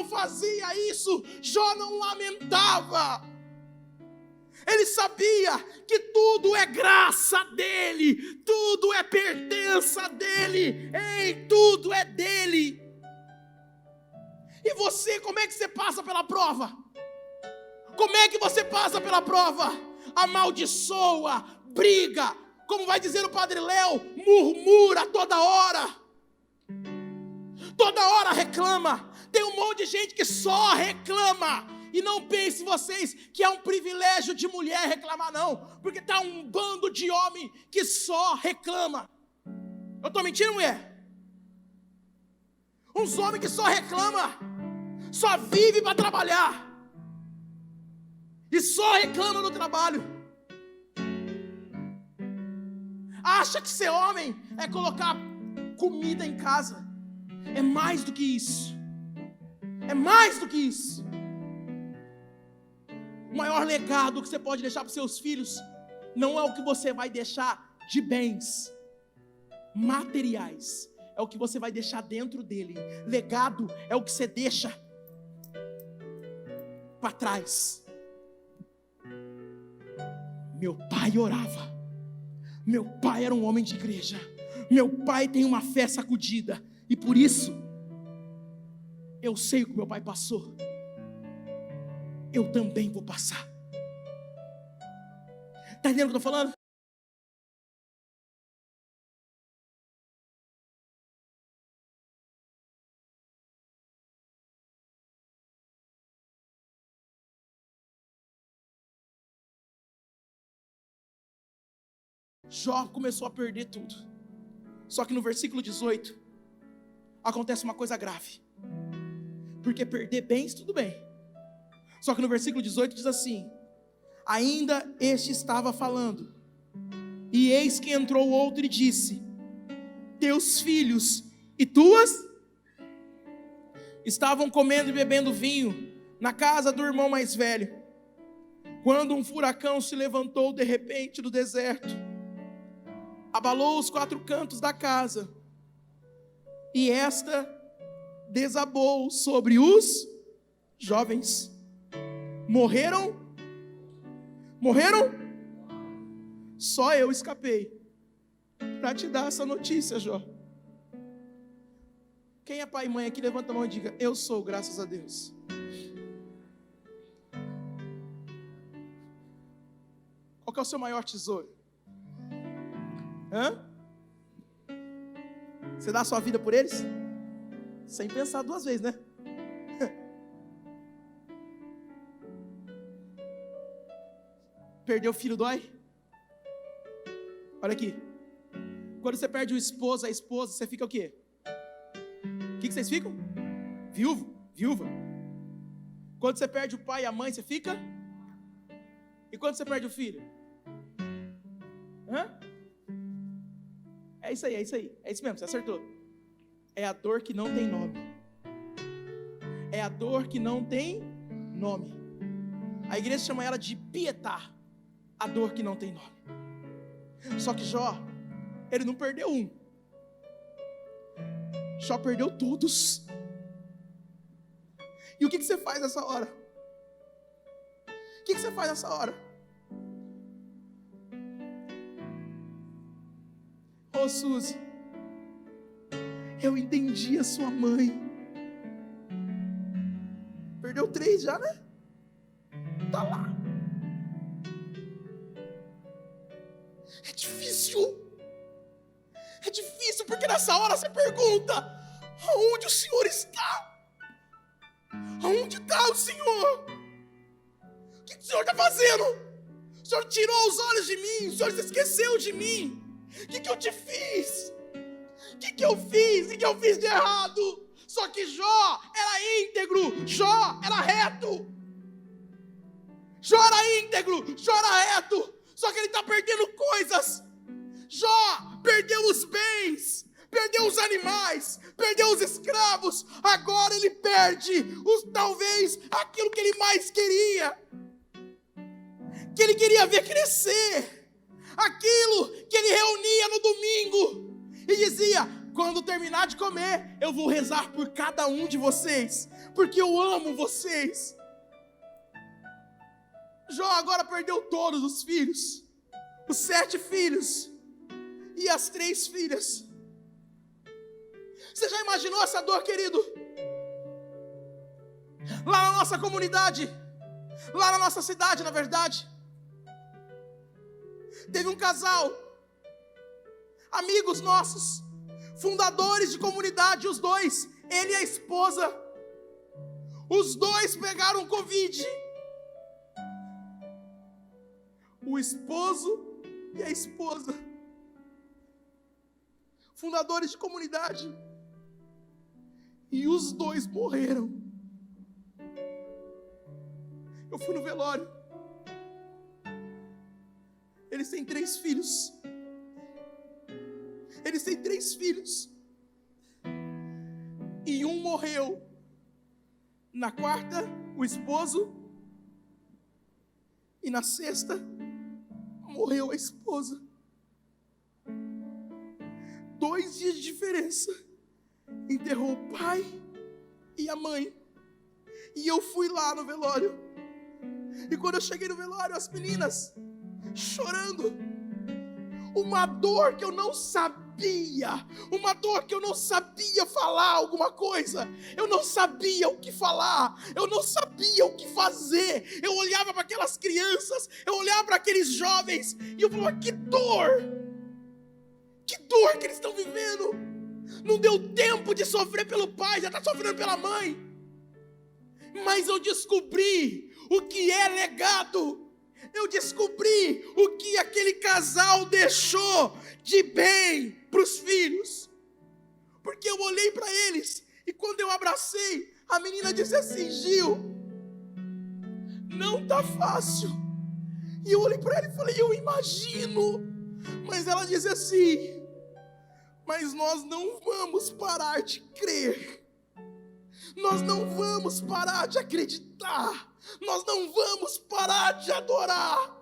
fazia isso. Jó não lamentava. Ele sabia que tudo é graça dele, tudo é pertença dele, tudo é dele. E você, como é que você passa pela prova? Como é que você passa pela prova? Amaldiçoa, briga, como vai dizer o Padre Léo, murmura toda hora reclama. Tem um monte de gente que só reclama. E não pense vocês que é um privilégio de mulher reclamar, não. Porque está um bando de homem que só reclama. Eu estou mentindo, mulher? Uns homens que só reclama, só vive para trabalhar. E só reclama no trabalho. Acha que ser homem é colocar comida em casa. É mais do que isso. É mais do que isso. O maior legado que você pode deixar para os seus filhos não é o que você vai deixar de bens materiais, é o que você vai deixar dentro dele. Legado é o que você deixa para trás. Meu pai orava, meu pai era um homem de igreja, meu pai tem uma fé sacudida, e por isso eu sei o que meu pai passou. Eu também vou passar. Está entendendo o que eu estou falando? Jó começou a perder tudo. Só que no versículo 18 acontece uma coisa grave. Porque perder bens, tudo bem. Só que no versículo 18 diz assim: ainda este estava falando, e eis que entrou outro e disse: teus filhos e tuas estavam comendo e bebendo vinho na casa do irmão mais velho, quando um furacão se levantou de repente do deserto, abalou os 4 cantos da casa, e esta desabou sobre os jovens. Morreram? Só eu escapei para te dar essa notícia, Jó. Quem é pai e mãe aqui, levanta a mão e diga: eu sou, graças a Deus. Qual que é o seu maior tesouro? Você dá a sua vida por eles? Sem pensar 2 vezes, né? Perder o filho dói? Olha aqui. Quando você perde o esposo, a esposa, você fica o quê? O que vocês ficam? Viúva. Quando você perde o pai e a mãe, você fica? E quando você perde o filho? É isso aí. É isso mesmo, você acertou. É a dor que não tem nome. É a dor que não tem nome. A igreja chama ela de pietá. A dor que não tem nome. Só que Jó, ele não perdeu um. Jó perdeu todos. E o que você faz nessa hora? O que você faz nessa hora? Ô Suzy, eu entendi a sua mãe. Perdeu 3 já, né? Tá lá. É difícil porque nessa hora você pergunta: aonde o Senhor está? Aonde está o Senhor? O que o Senhor está fazendo? O Senhor tirou os olhos de mim, o Senhor se esqueceu de mim. O que eu te fiz? O que eu fiz? O que eu fiz de errado? Só que Jó era íntegro, Jó era reto. Jó era íntegro, Jó era reto. Só que ele está perdendo coisas. Jó perdeu os bens, perdeu os animais, perdeu os escravos. Agora ele perde talvez aquilo que ele mais queria, que ele queria ver crescer, aquilo que ele reunia no domingo e dizia: quando terminar de comer, eu vou rezar por cada um de vocês, porque eu amo vocês. Jó agora perdeu todos os filhos, os 7 filhos e as 3 filhas. Você já imaginou essa dor, querido? Lá na nossa comunidade, lá na nossa cidade, na verdade, teve um casal, amigos nossos, fundadores de comunidade, os dois, ele e a esposa, os dois pegaram Covid. O esposo e a esposa, fundadores de comunidade, e os dois morreram. Eu fui no velório. Eles têm 3 filhos. Eles têm 3 filhos. E um morreu na quarta, o esposo. E na sexta, morreu a esposa. 2 dias de diferença. Enterrou o pai e a mãe. E eu fui lá no velório. E quando eu cheguei no velório, as meninas chorando. Uma dor que eu não sabia. Uma dor que eu não sabia falar alguma coisa. Eu não sabia o que falar. Eu não sabia o que fazer. Eu olhava para aquelas crianças. Eu olhava para aqueles jovens. E eu falava: que dor. Que dor que eles estão vivendo. Não deu tempo de sofrer pelo pai. Já está sofrendo pela mãe. Mas eu descobri o que é legado. Eu descobri o que aquele casal deixou de bem para os filhos. Porque eu olhei para eles e quando eu abracei, a menina disse assim: Gil, não tá fácil. E eu olhei para ela e falei: eu imagino. Mas ela disse assim: mas nós não vamos parar de crer. Nós não vamos parar de acreditar. Nós não vamos parar de adorar.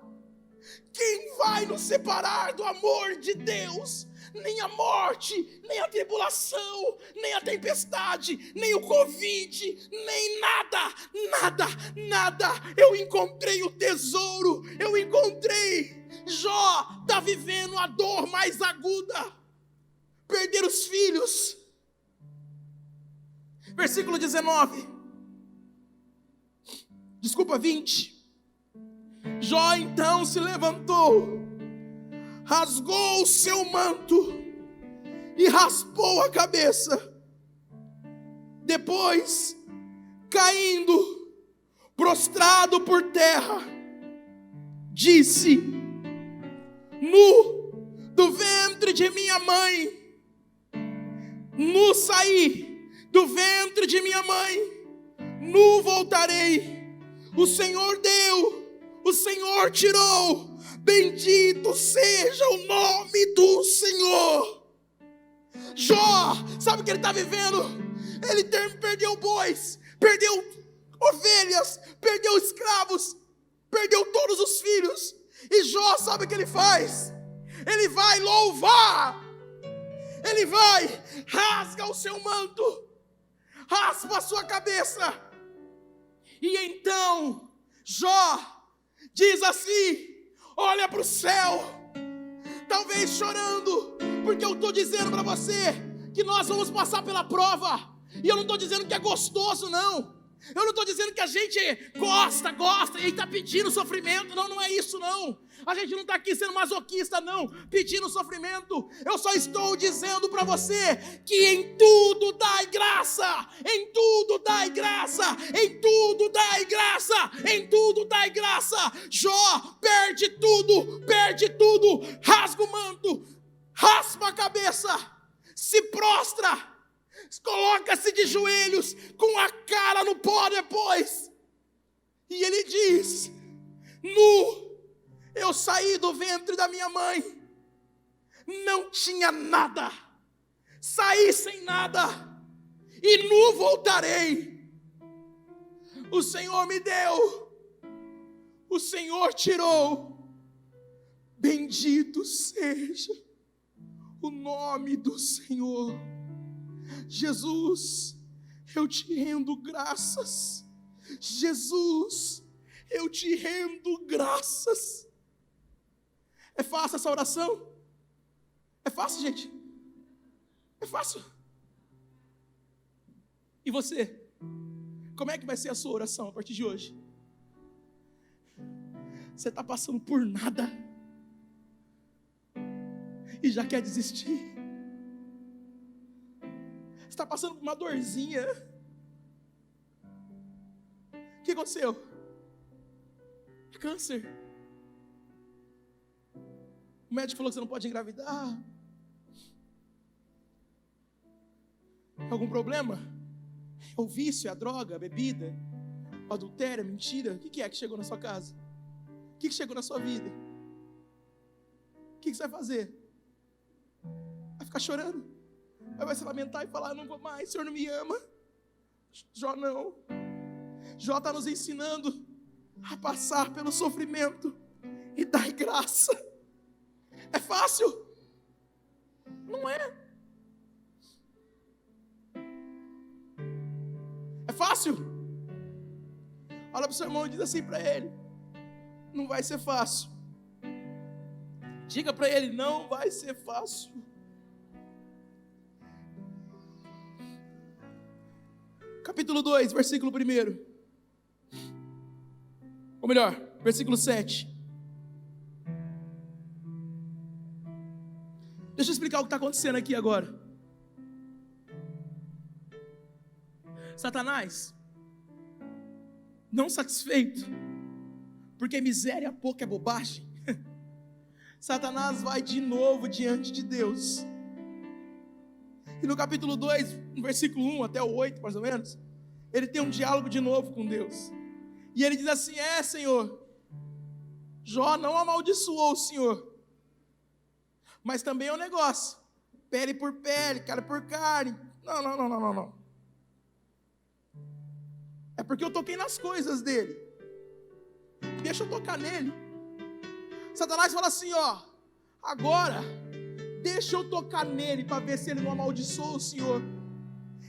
Quem vai nos separar do amor de Deus? Nem a morte, nem a tribulação, nem a tempestade, nem o Covid, nem nada. Eu encontrei o tesouro, eu encontrei. Jó está vivendo a dor mais aguda. Perder os filhos. Versículo 20. Jó então se levantou, rasgou o seu manto e raspou a cabeça. Depois, caindo, prostrado por terra, disse: nu do ventre de minha mãe, nu saí do ventre de minha mãe, nu voltarei. O Senhor deu, o Senhor tirou, bendito seja o nome do Senhor. Jó, sabe o que ele está vivendo? Ele perdeu bois, perdeu ovelhas, perdeu escravos, perdeu todos os filhos. E Jó, sabe o que ele faz? Ele vai louvar, ele vai, rasga o seu manto, raspa a sua cabeça. E então, Jó diz assim: olha para o céu, talvez chorando, porque eu estou dizendo para você que nós vamos passar pela prova, e eu não estou dizendo que é gostoso não, Eu não estou dizendo que a gente gosta e está pedindo sofrimento. Não, não é isso não. A gente não está aqui sendo masoquista não, pedindo sofrimento. Eu só estou dizendo para você que em tudo dai graça. Em tudo dai graça. Em tudo dai graça. Em tudo dai graça. Jó perde tudo, rasga o manto, raspa a cabeça, se prostra, coloca-se de joelhos, com a cara no pó depois, e ele diz: nu eu saí do ventre da minha mãe, não tinha nada, saí sem nada, e nu voltarei. O Senhor me deu, o Senhor tirou, bendito seja o nome do Senhor. Jesus, eu te rendo graças. Jesus, eu te rendo graças. É fácil essa oração? É fácil, gente? É fácil. E você? Como é que vai ser a sua oração a partir de hoje? Você está passando por nada e já quer desistir? Você está passando por uma dorzinha? O que aconteceu? É câncer. O médico falou que você não pode engravidar. Algum problema? É o vício, é a droga, a bebida, o adultério, a mentira? O que é que chegou na sua casa? O que chegou na sua vida? O que você vai fazer? Vai ficar chorando? Vai se lamentar e falar: não vou mais, o Senhor não me ama? Jó não. Jó está nos ensinando a passar pelo sofrimento e dar graça. É fácil? Não é. É fácil? Olha para o seu irmão e diz assim para ele: não vai ser fácil. Diga para ele: não vai ser fácil. Capítulo 2, versículo 1. Ou melhor, versículo 7. Deixa eu explicar o que está acontecendo aqui agora. Satanás, não satisfeito, porque miséria pouco é bobagem, Satanás vai de novo diante de Deus. E no capítulo 2, no versículo 1 até o 8, mais ou menos, ele tem um diálogo de novo com Deus. E ele diz assim: Senhor, Jó não amaldiçoou o Senhor, mas também é um negócio, pele por pele, carne por carne. Não. É porque eu toquei nas coisas dele. Deixa eu tocar nele. Satanás fala assim: agora deixa eu tocar nele para ver se ele não amaldiçoa o Senhor.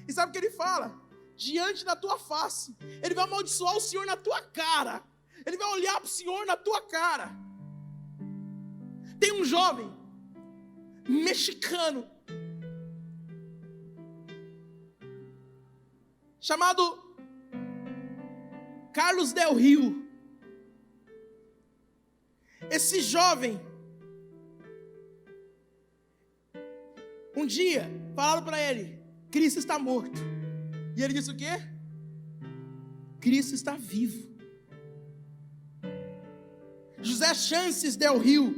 E sabe o que ele fala? Diante da tua face. Ele vai amaldiçoar o Senhor na tua cara. Ele vai olhar para o Senhor na tua cara. Tem um jovem mexicano chamado Carlos Del Rio. Esse jovem, um dia falaram para ele: Cristo está morto. E ele disse o quê? Cristo está vivo. José Chances Del Rio,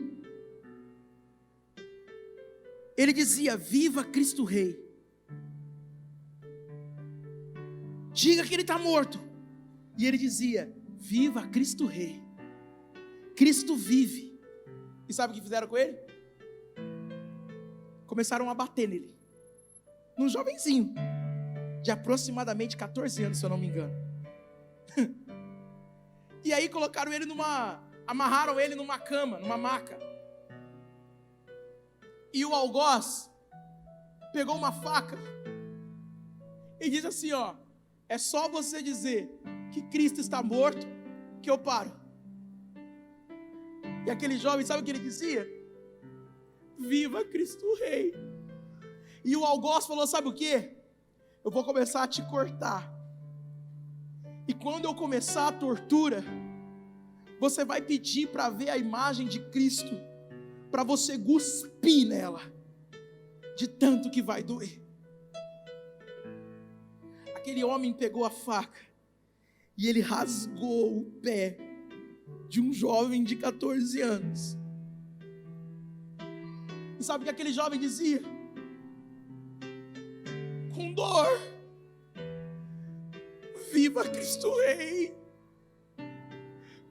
ele dizia: viva Cristo Rei. Diga que ele está morto. E ele dizia: viva Cristo Rei. Cristo vive. E sabe o que fizeram com ele? Começaram a bater nele. Num jovenzinho de aproximadamente 14 anos, se eu não me engano. E aí amarraram ele numa cama, numa maca. E o algoz pegou uma faca e disse assim: é só você dizer que Cristo está morto que eu paro. E aquele jovem, sabe o que ele dizia? Viva Cristo Rei. E o algoz falou: sabe o que? Eu vou começar a te cortar. E quando eu começar a tortura, você vai pedir para ver a imagem de Cristo, para você cuspir nela, de tanto que vai doer. Aquele homem pegou a faca e ele rasgou o pé de um jovem de 14 anos. E sabe o que aquele jovem dizia? Com dor: viva Cristo Rei!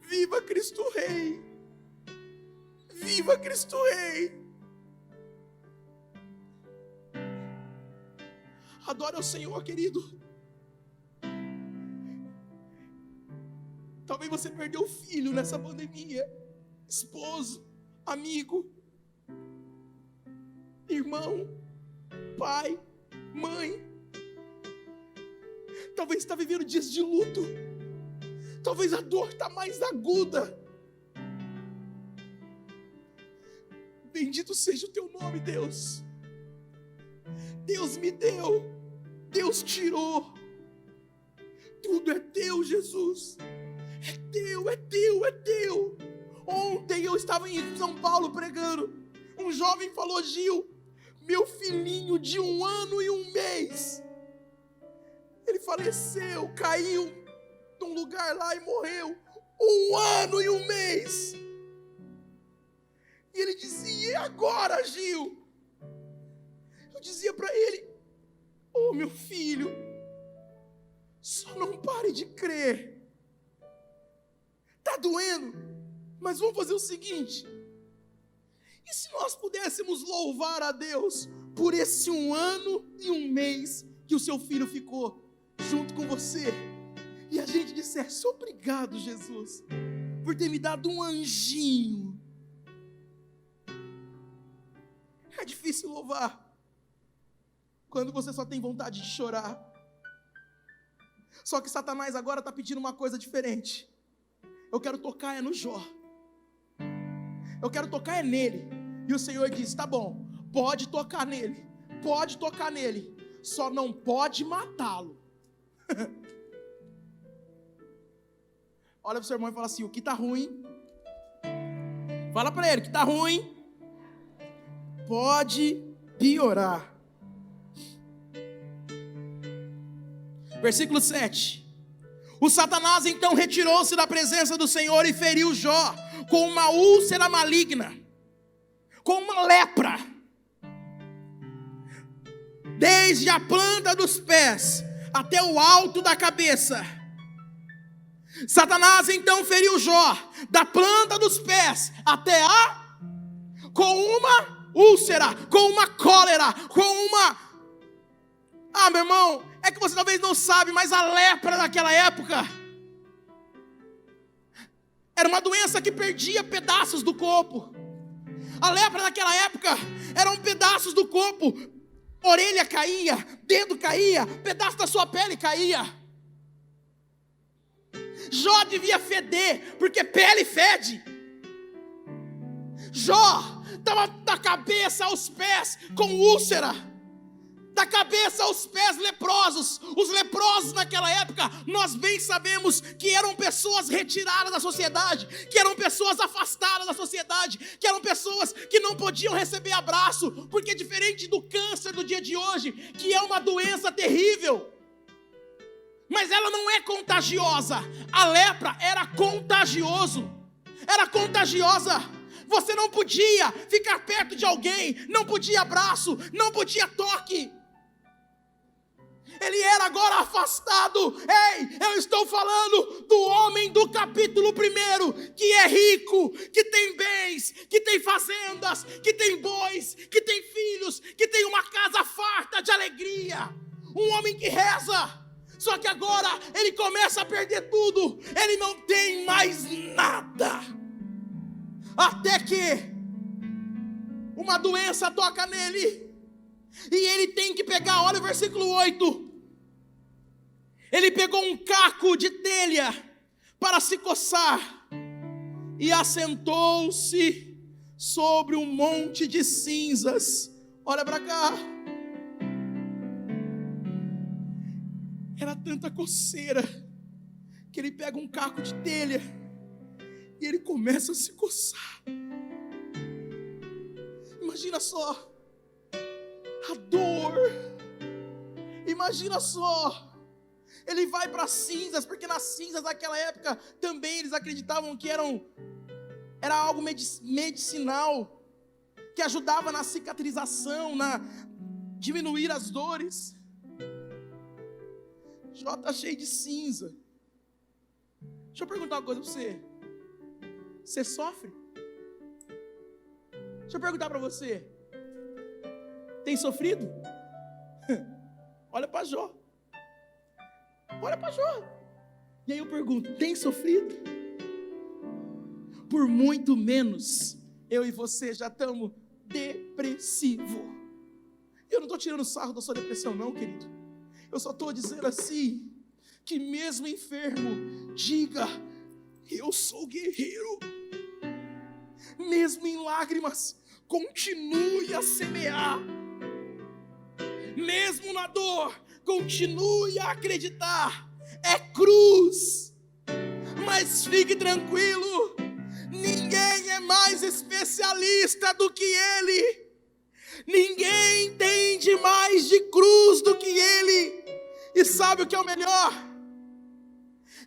Viva Cristo Rei! Viva Cristo Rei! Adore ao Senhor, querido. Talvez você perdeu filho nessa pandemia, esposo, amigo, irmão, pai, mãe. Talvez está vivendo dias de luto. Talvez a dor está mais aguda. Bendito seja o teu nome, Deus. Deus me deu, Deus tirou. Tudo é teu, Jesus. É teu, é teu, é teu. Ontem eu estava em São Paulo pregando. Um jovem falou: Gil, meu filhinho de 1 ano e 1 mês, ele faleceu, caiu num lugar lá e morreu. 1 ano e 1 mês. E ele dizia: e agora, Gil? Eu dizia para ele: oh, meu filho, só não pare de crer. Está doendo, mas vamos fazer o seguinte: e se nós pudéssemos louvar a Deus por esse 1 ano e 1 mês que o seu filho ficou junto com você, e a gente dissesse: obrigado, Jesus, por ter me dado um anjinho. É difícil louvar quando você só tem vontade de chorar. Só que Satanás agora está pedindo uma coisa diferente. Eu quero tocar no Jó. Eu quero tocar nele. E o Senhor diz: tá bom, pode tocar nele. Pode tocar nele. Só não pode matá-lo. Olha para o seu irmão e fala assim: o que está ruim? Fala para ele: o que está ruim pode piorar. Versículo 7. O Satanás então retirou-se da presença do Senhor e feriu Jó com uma úlcera maligna, com uma lepra, desde a planta dos pés até o alto da cabeça. Satanás então feriu Jó da planta dos pés até com uma úlcera, com uma cólera, com uma... meu irmão, é que você talvez não sabe, mas a lepra naquela época era uma doença que perdia pedaços do corpo. A lepra naquela época eram pedaços do corpo. Orelha caía, dedo caía, pedaço da sua pele caía. Jó devia feder, porque pele fede. Jó estava da cabeça aos pés com úlcera, da cabeça aos pés leprosos. Os leprosos naquela época, nós bem sabemos que eram pessoas retiradas da sociedade, que eram pessoas afastadas da sociedade, que eram pessoas que não podiam receber abraço, porque diferente do câncer do dia de hoje, que é uma doença terrível, mas ela não é contagiosa. A lepra era contagiosa. Você não podia ficar perto de alguém, não podia abraço, não podia toque. Ele era agora afastado. Ei, eu estou falando do homem do capítulo 1, que é rico, que tem bens, que tem fazendas, que tem bois, que tem filhos, que tem uma casa farta de alegria. Um homem que reza. Só que agora ele começa a perder tudo. Ele não tem mais nada. Até que uma doença toca nele. E ele tem que pegar, olha o versículo 8. Ele pegou um caco de telha para se coçar e assentou-se sobre um monte de cinzas. Olha para cá. Era tanta coceira, que ele pega um caco de telha e ele começa a se coçar. Imagina só a dor. Imagina só. Ele vai para as cinzas, porque nas cinzas daquela época também eles acreditavam que era algo medicinal, que ajudava na cicatrização, na diminuir as dores. Jó está cheio de cinza. Deixa eu perguntar uma coisa para você. Você sofre? Deixa eu perguntar para você. Tem sofrido? Olha para Jó. Olha para Jó. E aí eu pergunto, tem sofrido? Por muito menos, eu e você já estamos depressivos. Eu não estou tirando sarro da sua depressão não, querido. Eu só estou dizendo assim, que mesmo enfermo, diga, eu sou guerreiro. Mesmo em lágrimas, continue a semear. Mesmo na dor, continue a acreditar. É cruz. Mas fique tranquilo, ninguém é mais especialista do que ele. Ninguém entende mais de cruz do que ele. E sabe o que é o melhor?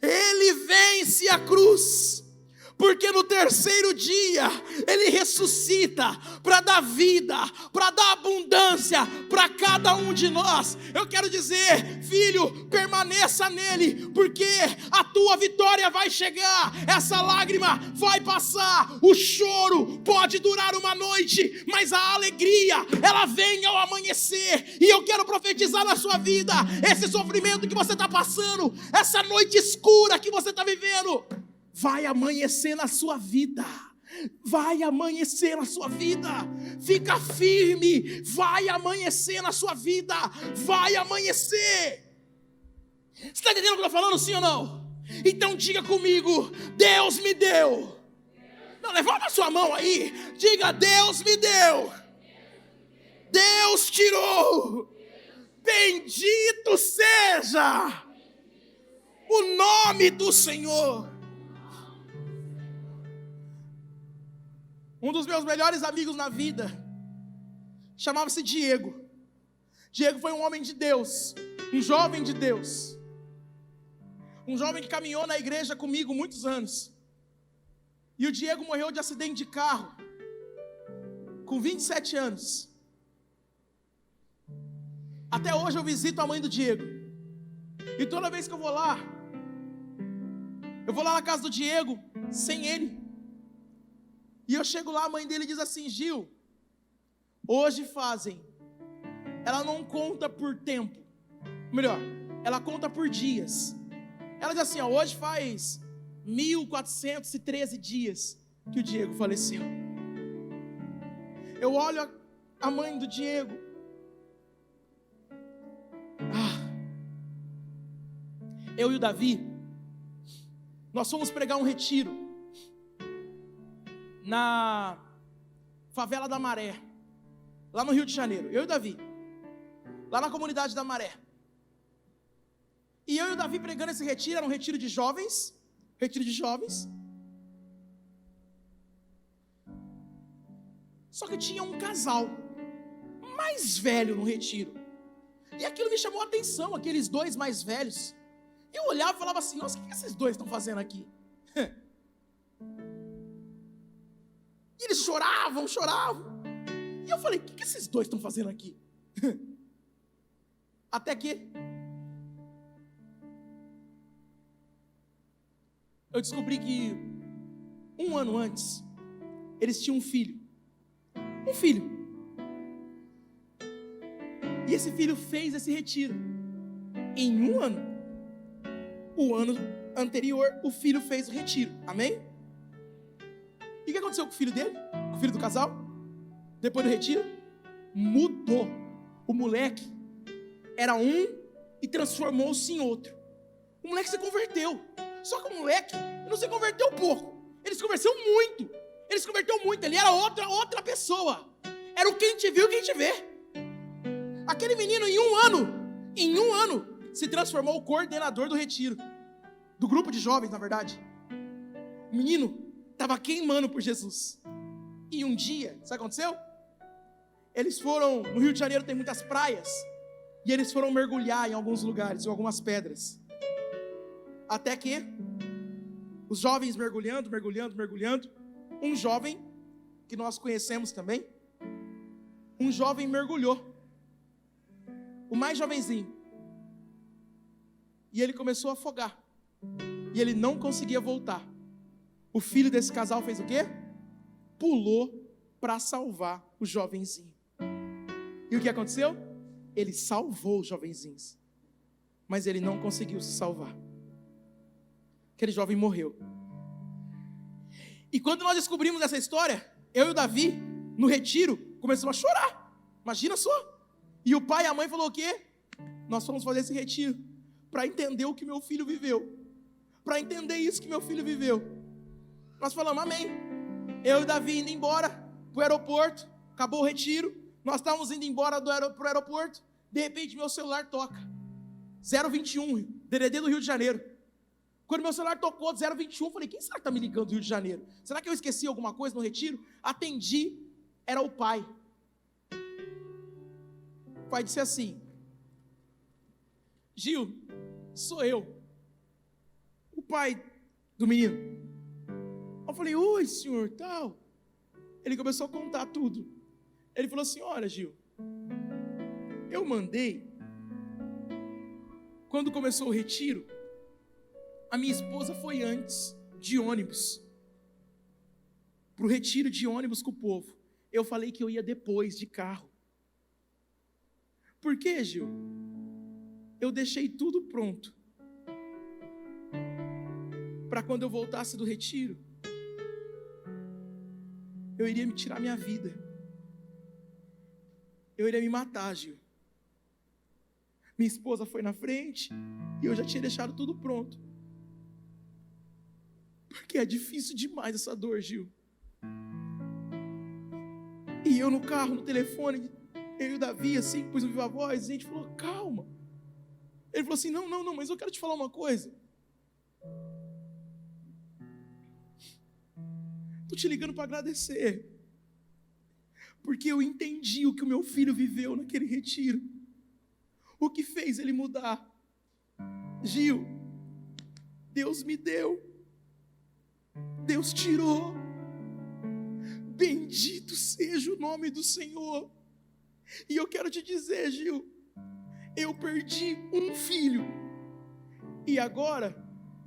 Ele vence a cruz, porque no terceiro dia ele ressuscita para dar vida, para dar abundância para cada um de nós. Eu quero dizer, filho, permaneça nele, porque a tua vitória vai chegar, essa lágrima vai passar, o choro pode durar uma noite, mas a alegria, ela vem ao amanhecer. E eu quero profetizar na sua vida, esse sofrimento que você está passando, essa noite escura que você está vivendo, vai amanhecer na sua vida. Vai amanhecer na sua vida. Fica firme. Vai amanhecer na sua vida. Vai amanhecer. Você está entendendo o que eu estou falando, sim ou não? Então diga comigo, Deus me deu. Não, levanta a sua mão aí. Diga, Deus me deu. Deus tirou. Bendito seja o nome do Senhor. Um dos meus melhores amigos na vida chamava-se Diego. Diego foi um homem de Deus, um jovem de Deus, um jovem que caminhou na igreja comigo muitos anos. E o Diego morreu de acidente de carro com 27 anos. Até hoje eu visito a mãe do Diego, e toda vez que eu vou lá na casa do Diego sem ele. E eu chego lá, a mãe dele diz assim, Gil, hoje fazem, ela não conta por tempo, melhor, ela conta por dias. Ela diz assim, hoje faz 1413 dias que o Diego faleceu. Eu olho a mãe do Diego, eu e o Davi, nós fomos pregar um retiro na favela da Maré, lá no Rio de Janeiro, eu e o Davi, lá na comunidade da Maré. E eu e o Davi pregando esse retiro, era um retiro de jovens, só que tinha um casal mais velho no retiro, e aquilo me chamou a atenção, aqueles dois mais velhos. Eu olhava e falava assim, nossa, o que esses dois estão fazendo aqui? E eles choravam. E eu falei, o que esses dois estão fazendo aqui? Até que eu descobri que 1 ano antes eles tinham um filho. E esse filho fez esse retiro em 1 ano. O ano anterior o filho fez o retiro, amém? E o que aconteceu com o filho dele? Com o filho do casal? Depois do retiro? Mudou. O moleque era um e transformou-se em outro. O moleque se converteu. Só que o moleque não se converteu pouco. Ele se converteu muito. Ele era outra pessoa. Era o quem te viu, quem te vê. Aquele menino em um ano, se transformou o coordenador do retiro. do grupo de jovens, na verdade, o menino estava queimando por Jesus. E um dia, sabe o que aconteceu? Eles foram, no Rio de Janeiro tem muitas praias, e eles foram mergulhar em alguns lugares, em algumas pedras. Até que os jovens mergulhando, um jovem que nós conhecemos também, um jovem mergulhou, o mais jovenzinho, e ele começou a afogar, e ele não conseguia voltar. O filho desse casal fez o quê? Pulou para salvar o jovenzinho. E o que aconteceu? Ele salvou os jovenzinhos, mas ele não conseguiu se salvar. Aquele jovem morreu. E quando nós descobrimos essa história, eu e o Davi, no retiro, começamos a chorar. Imagina só. E o pai e a mãe falaram o quê? Nós fomos fazer esse retiro para entender o que meu filho viveu. Para entender isso que meu filho viveu. Nós falamos amém. Eu e o Davi indo embora para o aeroporto. Acabou o retiro. Nós estávamos indo embora para o aeroporto. De repente meu celular toca. 021, DDD do Rio de Janeiro. Quando meu celular tocou 021, falei, quem será que está me ligando do Rio de Janeiro? Será que eu esqueci alguma coisa no retiro? Atendi, era o pai. O pai disse assim: Gil, sou eu, o pai do menino. Eu falei, oi senhor, tal. Ele começou a contar tudo. Ele falou assim, olha Gil, eu mandei, quando começou o retiro, a minha esposa foi antes de ônibus, para o retiro de ônibus com o povo. Eu falei que eu ia depois de carro. Por quê, Gil? Eu deixei tudo pronto para quando eu voltasse do retiro, eu iria me tirar minha vida. Eu iria me matar, Gil. Minha esposa foi na frente e eu já tinha deixado tudo pronto. Porque é difícil demais essa dor, Gil. E eu no carro, no telefone, eu e o Davi, assim, pus o viva voz, e a gente falou, calma. Ele falou assim, não, mas eu quero te falar uma coisa. Estou te ligando para agradecer. Porque eu entendi o que o meu filho viveu naquele retiro. O que fez ele mudar. Gil, Deus me deu. Deus tirou. Bendito seja o nome do Senhor. E eu quero te dizer, Gil, eu perdi um filho e agora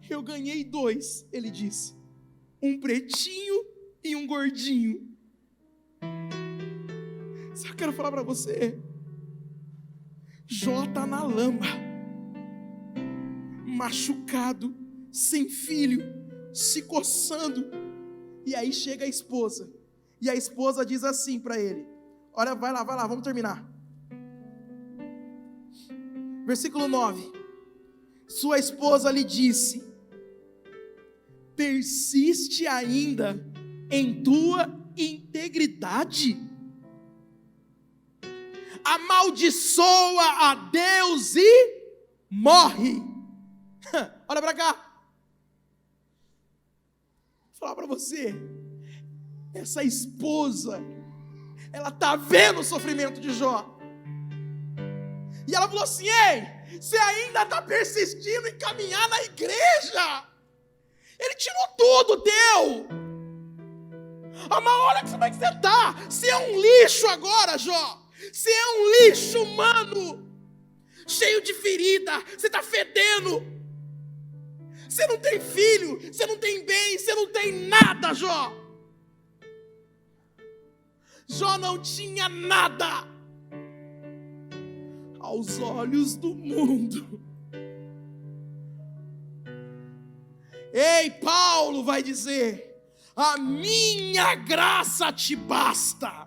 eu ganhei 2, ele disse, um pretinho e um gordinho. Só quero falar para você, Jó está na lama, machucado, sem filho, se coçando, e aí chega a esposa, e a esposa diz assim para ele, olha, vai lá, vamos terminar. Versículo 9. Sua esposa lhe disse, persiste ainda em tua integridade? Amaldiçoa a Deus e morre. Olha para cá. Vou falar para você, essa esposa, ela está vendo o sofrimento de Jó. E ela falou assim, ei, você ainda está persistindo em caminhar na igreja? Ele tirou tudo teu. Mas olha como é que você está. Você é um lixo agora, Jó. Você é um lixo humano, cheio de ferida, você está fedendo. Você não tem filho, você não tem bem, você não tem nada, Jó. Jó não tinha nada aos olhos do mundo. Ei, Paulo vai dizer, a minha graça te basta.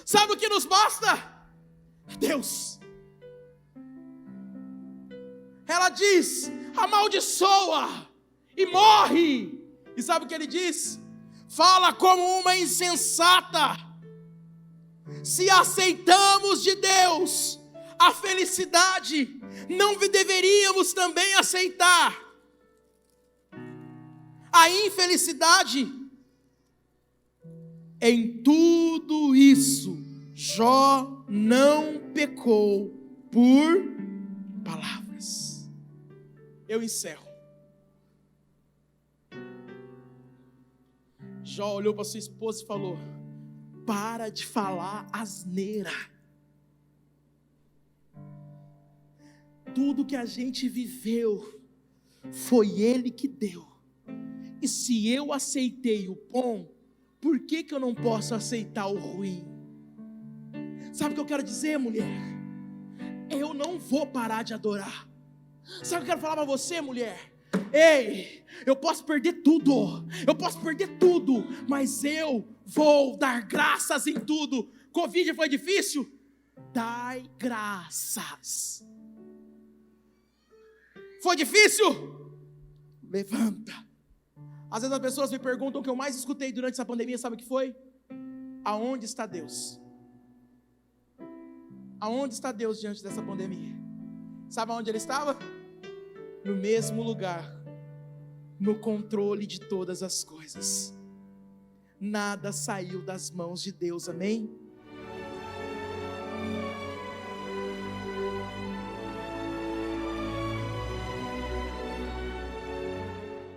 Sabe o que nos basta? Deus. Ela diz, amaldiçoa e morre. E sabe o que ele diz? Fala como uma insensata. Se aceitamos de Deus a felicidade, não deveríamos também aceitar a infelicidade. Em tudo isso, Jó não pecou por palavras. Eu encerro. Jó olhou para sua esposa e falou: para de falar asneira. Tudo que a gente viveu foi Ele que deu. E se eu aceitei o bom, por que eu não posso aceitar o ruim? Sabe o que eu quero dizer, mulher? Eu não vou parar de adorar. Sabe o que eu quero falar para você, mulher? Ei, eu posso perder tudo, mas eu vou dar graças em tudo. Covid foi difícil? Dai graças. Foi difícil? Levanta. Às vezes as pessoas me perguntam o que eu mais escutei durante essa pandemia, sabe o que foi? Aonde está Deus? Aonde está Deus diante dessa pandemia? Sabe aonde Ele estava? No mesmo lugar, no controle de todas as coisas. Nada saiu das mãos de Deus, amém?